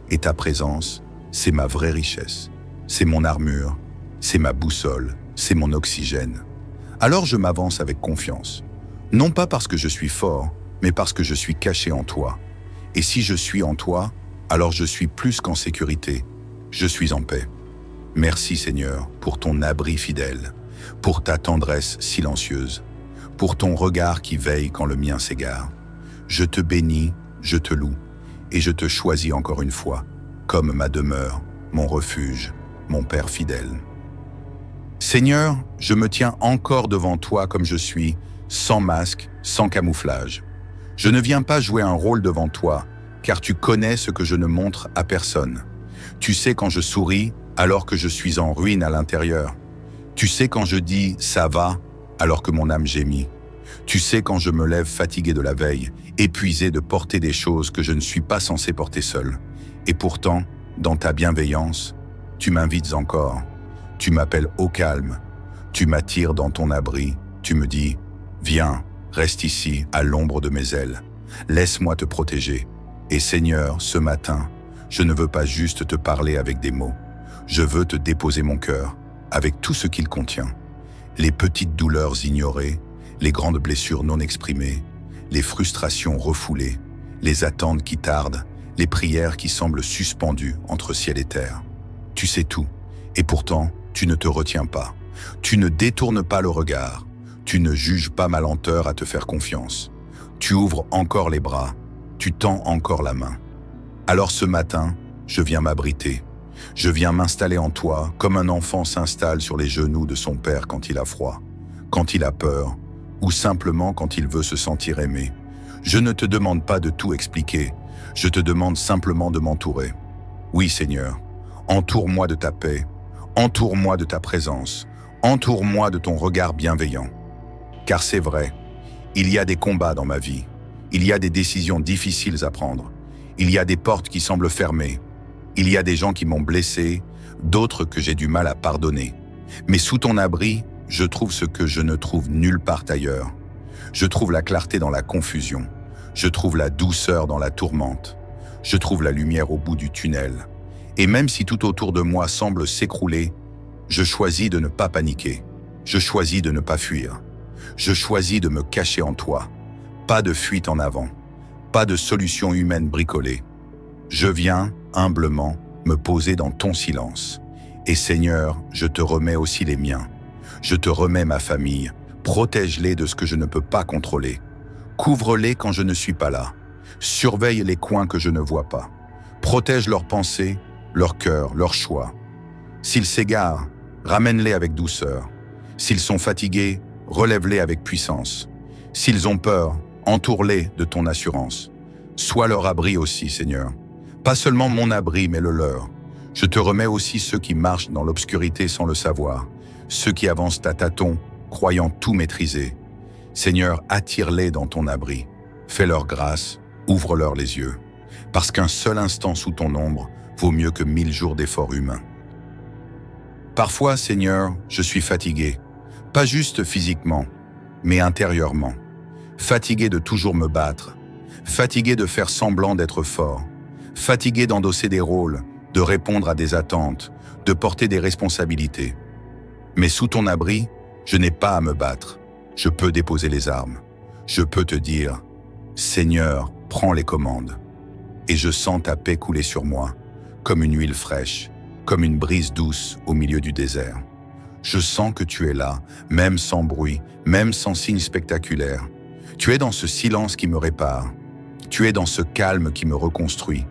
Et ta présence, c'est ma vraie richesse. C'est mon armure, c'est ma boussole, c'est mon oxygène. Alors je m'avance avec confiance. Non pas parce que je suis fort, mais parce que je suis caché en toi. Et si je suis en toi, alors je suis plus qu'en sécurité. Je suis en paix. Merci Seigneur pour ton abri fidèle, pour ta tendresse silencieuse, pour ton regard qui veille quand le mien s'égare. Je te bénis, je te loue, et je te choisis encore une fois, comme ma demeure, mon refuge, mon Père fidèle. Seigneur, je me tiens encore devant toi comme je suis, sans masque, sans camouflage. Je ne viens pas jouer un rôle devant toi, car tu connais ce que je ne montre à personne. Tu sais quand je souris, alors que je suis en ruine à l'intérieur. Tu sais quand je dis « ça va », alors que mon âme gémit. Tu sais quand je me lève fatigué de la veille, épuisé de porter des choses que je ne suis pas censé porter seul. Et pourtant, dans ta bienveillance, tu m'invites encore. Tu m'appelles au calme. Tu m'attires dans ton abri. Tu me dis « viens, reste ici, à l'ombre de mes ailes. Laisse-moi te protéger. » Et Seigneur, ce matin, je ne veux pas juste te parler avec des mots. Je veux te déposer mon cœur, avec tout ce qu'il contient. Les petites douleurs ignorées, les grandes blessures non exprimées, les frustrations refoulées, les attentes qui tardent, les prières qui semblent suspendues entre ciel et terre. Tu sais tout, et pourtant, tu ne te retiens pas. Tu ne détournes pas le regard. Tu ne juges pas ma lenteur à te faire confiance. Tu ouvres encore les bras. Tu tends encore la main. Alors ce matin, je viens m'abriter. Je viens m'installer en toi comme un enfant s'installe sur les genoux de son père quand il a froid, quand il a peur, ou simplement quand il veut se sentir aimé. Je ne te demande pas de tout expliquer, je te demande simplement de m'entourer. Oui Seigneur, entoure-moi de ta paix, entoure-moi de ta présence, entoure-moi de ton regard bienveillant. Car c'est vrai, il y a des combats dans ma vie, il y a des décisions difficiles à prendre, il y a des portes qui semblent fermées, il y a des gens qui m'ont blessé, d'autres que j'ai du mal à pardonner. Mais sous ton abri, je trouve ce que je ne trouve nulle part ailleurs. Je trouve la clarté dans la confusion. Je trouve la douceur dans la tourmente. Je trouve la lumière au bout du tunnel. Et même si tout autour de moi semble s'écrouler, je choisis de ne pas paniquer. Je choisis de ne pas fuir. Je choisis de me cacher en toi. Pas de fuite en avant. Pas de solution humaine bricolée. Je viens, humblement, me poser dans ton silence. Et Seigneur, je te remets aussi les miens. Je te remets ma famille. Protège-les de ce que je ne peux pas contrôler. Couvre-les quand je ne suis pas là. Surveille les coins que je ne vois pas. Protège leurs pensées, leur cœur, leurs choix. S'ils s'égarent, ramène-les avec douceur. S'ils sont fatigués, relève-les avec puissance. S'ils ont peur, entoure-les de ton assurance. Sois leur abri aussi, Seigneur. Pas seulement mon abri, mais le leur. Je te remets aussi ceux qui marchent dans l'obscurité sans le savoir, ceux qui avancent à tâtons, croyant tout maîtriser. Seigneur, attire-les dans ton abri. Fais-leur grâce, ouvre-leur les yeux. parce qu'un seul instant sous ton ombre vaut mieux que 1000 jours d'efforts humains. Parfois, Seigneur, je suis fatigué, pas juste physiquement, mais intérieurement. Fatigué de toujours me battre, fatigué de faire semblant d'être fort, fatigué d'endosser des rôles, de répondre à des attentes, de porter des responsabilités. Mais sous ton abri, je n'ai pas à me battre. Je peux déposer les armes. Je peux te dire, Seigneur, prends les commandes. Et je sens ta paix couler sur moi, comme une huile fraîche, comme une brise douce au milieu du désert. Je sens que tu es là, même sans bruit, même sans signe spectaculaire. Tu es dans ce silence qui me répare. Tu es dans ce calme qui me reconstruit.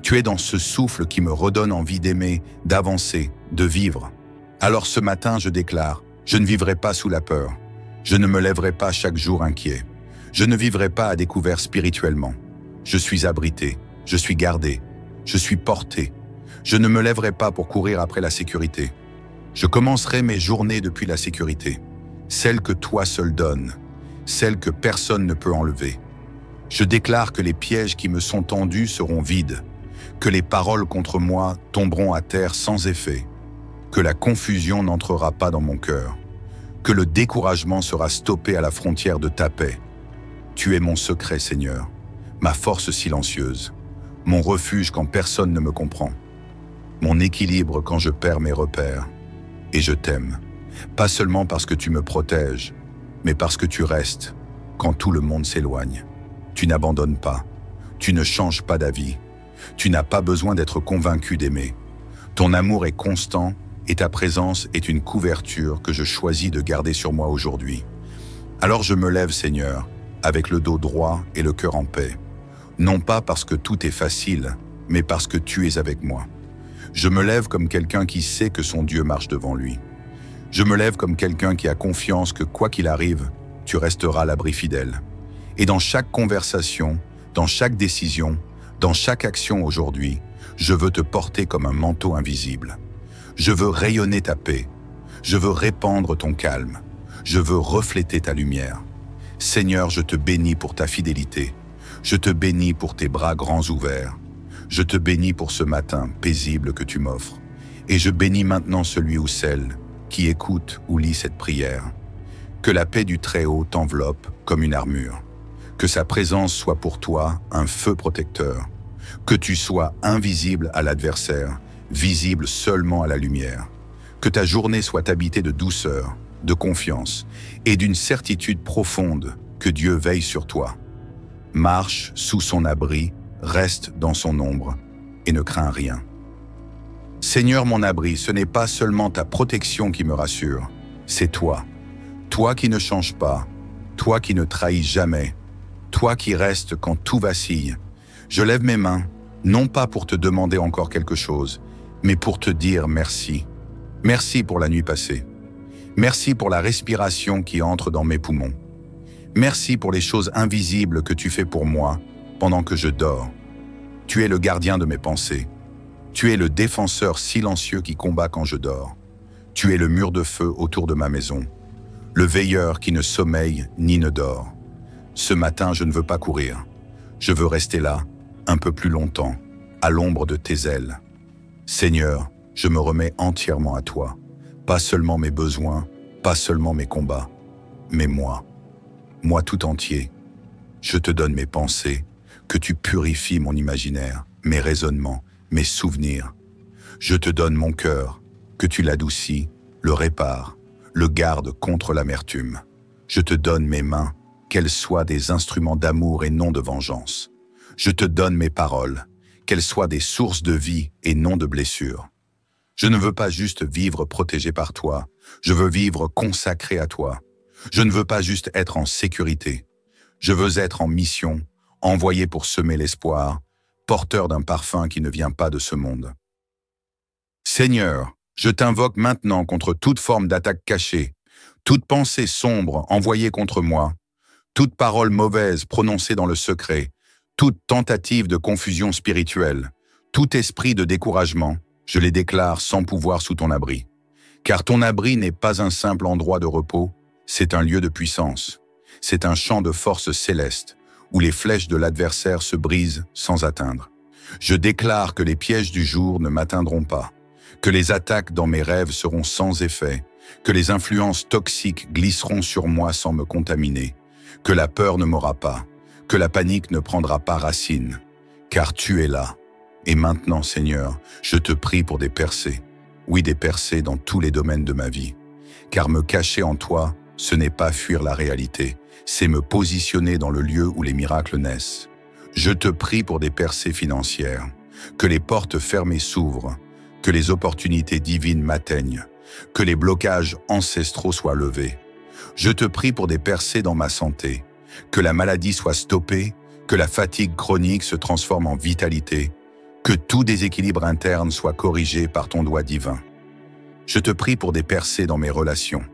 Tu es dans ce souffle qui me redonne envie d'aimer, d'avancer, de vivre. Alors ce matin, je déclare, je ne vivrai pas sous la peur. Je ne me lèverai pas chaque jour inquiet. Je ne vivrai pas à découvert spirituellement. Je suis abrité, je suis gardé, je suis porté. Je ne me lèverai pas pour courir après la sécurité. Je commencerai mes journées depuis la sécurité, celle que toi seul donnes, celle que personne ne peut enlever. Je déclare que les pièges qui me sont tendus seront vides, que les paroles contre moi tomberont à terre sans effet, que la confusion n'entrera pas dans mon cœur, que le découragement sera stoppé à la frontière de ta paix. Tu es mon secret, Seigneur, ma force silencieuse, mon refuge quand personne ne me comprend, mon équilibre quand je perds mes repères. Et je t'aime, pas seulement parce que tu me protèges, mais parce que tu restes quand tout le monde s'éloigne. Tu n'abandonnes pas, tu ne changes pas d'avis, tu n'as pas besoin d'être convaincu d'aimer. Ton amour est constant et ta présence est une couverture que je choisis de garder sur moi aujourd'hui. Alors je me lève, Seigneur, avec le dos droit et le cœur en paix. Non pas parce que tout est facile, mais parce que tu es avec moi. Je me lève comme quelqu'un qui sait que son Dieu marche devant lui. Je me lève comme quelqu'un qui a confiance que quoi qu'il arrive, tu resteras à l'abri fidèle. Et dans chaque conversation, dans chaque décision, dans chaque action aujourd'hui, je veux te porter comme un manteau invisible. Je veux rayonner ta paix. Je veux répandre ton calme. Je veux refléter ta lumière. Seigneur, je te bénis pour ta fidélité. Je te bénis pour tes bras grands ouverts. Je te bénis pour ce matin paisible que tu m'offres. Et je bénis maintenant celui ou celle qui écoute ou lit cette prière. Que la paix du Très-Haut t'enveloppe comme une armure. Que sa présence soit pour toi un feu protecteur. Que tu sois invisible à l'adversaire, visible seulement à la lumière. Que ta journée soit habitée de douceur, de confiance et d'une certitude profonde que Dieu veille sur toi. Marche sous son abri, reste dans son ombre et ne crains rien. Seigneur mon abri, ce n'est pas seulement ta protection qui me rassure, c'est toi. Toi qui ne changes pas, toi qui ne trahis jamais, toi qui restes quand tout vacille. Je lève mes mains, non pas pour te demander encore quelque chose, mais pour te dire merci. Merci pour la nuit passée. Merci pour la respiration qui entre dans mes poumons. Merci pour les choses invisibles que tu fais pour moi pendant que je dors. Tu es le gardien de mes pensées. Tu es le défenseur silencieux qui combat quand je dors. Tu es le mur de feu autour de ma maison. Le veilleur qui ne sommeille ni ne dort. Ce matin, je ne veux pas courir. Je veux rester là, un peu plus longtemps, à l'ombre de tes ailes. Seigneur, je me remets entièrement à toi. Pas seulement mes besoins, pas seulement mes combats, mais moi. Moi tout entier. Je te donne mes pensées, que tu purifies mon imaginaire, mes raisonnements, mes souvenirs. Je te donne mon cœur, que tu l'adoucis, le répares, le gardes contre l'amertume. Je te donne mes mains, qu'elles soient des instruments d'amour et non de vengeance. Je te donne mes paroles, qu'elles soient des sources de vie et non de blessures. Je ne veux pas juste vivre protégé par toi, je veux vivre consacré à toi. Je ne veux pas juste être en sécurité, je veux être en mission, envoyé pour semer l'espoir, porteur d'un parfum qui ne vient pas de ce monde. Seigneur, je t'invoque maintenant contre toute forme d'attaque cachée, toute pensée sombre envoyée contre moi, toute parole mauvaise prononcée dans le secret, toute tentative de confusion spirituelle, tout esprit de découragement, je les déclare sans pouvoir sous ton abri. Car ton abri n'est pas un simple endroit de repos, c'est un lieu de puissance. C'est un champ de force céleste, où les flèches de l'adversaire se brisent sans atteindre. Je déclare que les pièges du jour ne m'atteindront pas, que les attaques dans mes rêves seront sans effet, que les influences toxiques glisseront sur moi sans me contaminer, que la peur ne m'aura pas, que la panique ne prendra pas racine, car tu es là. Et maintenant, Seigneur, je te prie pour des percées, oui, des percées dans tous les domaines de ma vie, car me cacher en toi, ce n'est pas fuir la réalité, c'est me positionner dans le lieu où les miracles naissent. Je te prie pour des percées financières, que les portes fermées s'ouvrent, que les opportunités divines m'atteignent, que les blocages ancestraux soient levés. Je te prie pour des percées dans ma santé, que la maladie soit stoppée, que la fatigue chronique se transforme en vitalité, que tout déséquilibre interne soit corrigé par ton doigt divin. Je te prie pour des percées dans mes relations,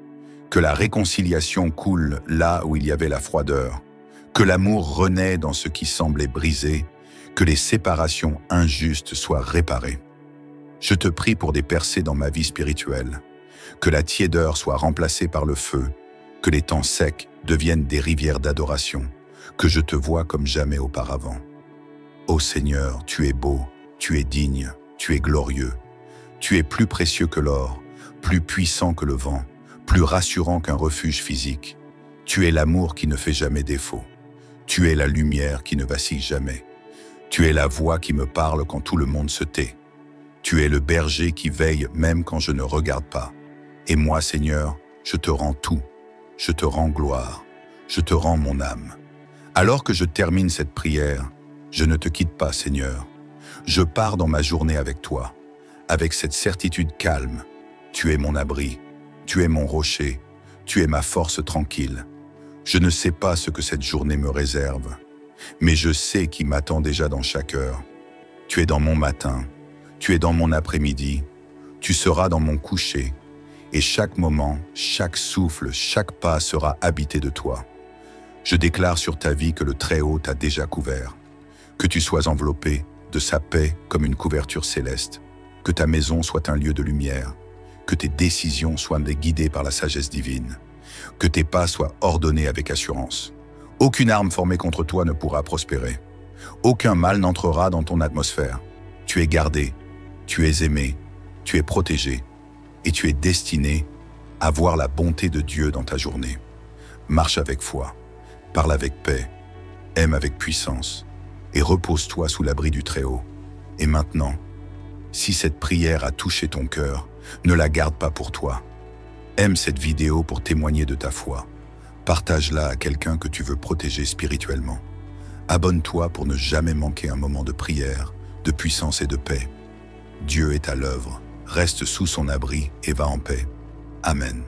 que la réconciliation coule là où il y avait la froideur, que l'amour renaît dans ce qui semblait brisé, que les séparations injustes soient réparées. Je te prie pour des percées dans ma vie spirituelle, que la tiédeur soit remplacée par le feu, que les temps secs deviennent des rivières d'adoration, que je te vois comme jamais auparavant. Ô Seigneur, tu es beau, tu es digne, tu es glorieux, tu es plus précieux que l'or, plus puissant que le vent, plus rassurant qu'un refuge physique. Tu es l'amour qui ne fait jamais défaut. Tu es la lumière qui ne vacille jamais. Tu es la voix qui me parle quand tout le monde se tait. Tu es le berger qui veille même quand je ne regarde pas. Et moi, Seigneur, je te rends tout. Je te rends gloire. Je te rends mon âme. Alors que je termine cette prière, je ne te quitte pas, Seigneur. Je pars dans ma journée avec toi, avec cette certitude calme. Tu es mon abri, tu es mon rocher, tu es ma force tranquille. Je ne sais pas ce que cette journée me réserve, mais je sais qui m'attend déjà dans chaque heure. Tu es dans mon matin, tu es dans mon après-midi, tu seras dans mon coucher, et chaque moment, chaque souffle, chaque pas sera habité de toi. Je déclare sur ta vie que le Très-Haut t'a déjà couvert, que tu sois enveloppé de sa paix comme une couverture céleste, que ta maison soit un lieu de lumière, que tes décisions soient guidées par la sagesse divine, que tes pas soient ordonnés avec assurance. Aucune arme formée contre toi ne pourra prospérer. Aucun mal n'entrera dans ton atmosphère. Tu es gardé, tu es aimé, tu es protégé, et tu es destiné à voir la bonté de Dieu dans ta journée. Marche avec foi, parle avec paix, aime avec puissance, et repose-toi sous l'abri du Très-Haut. Et maintenant, si cette prière a touché ton cœur, ne la garde pas pour toi. Aime cette vidéo pour témoigner de ta foi. Partage-la à quelqu'un que tu veux protéger spirituellement. Abonne-toi pour ne jamais manquer un moment de prière, de puissance et de paix. Dieu est à l'œuvre. Reste sous son abri et va en paix. Amen.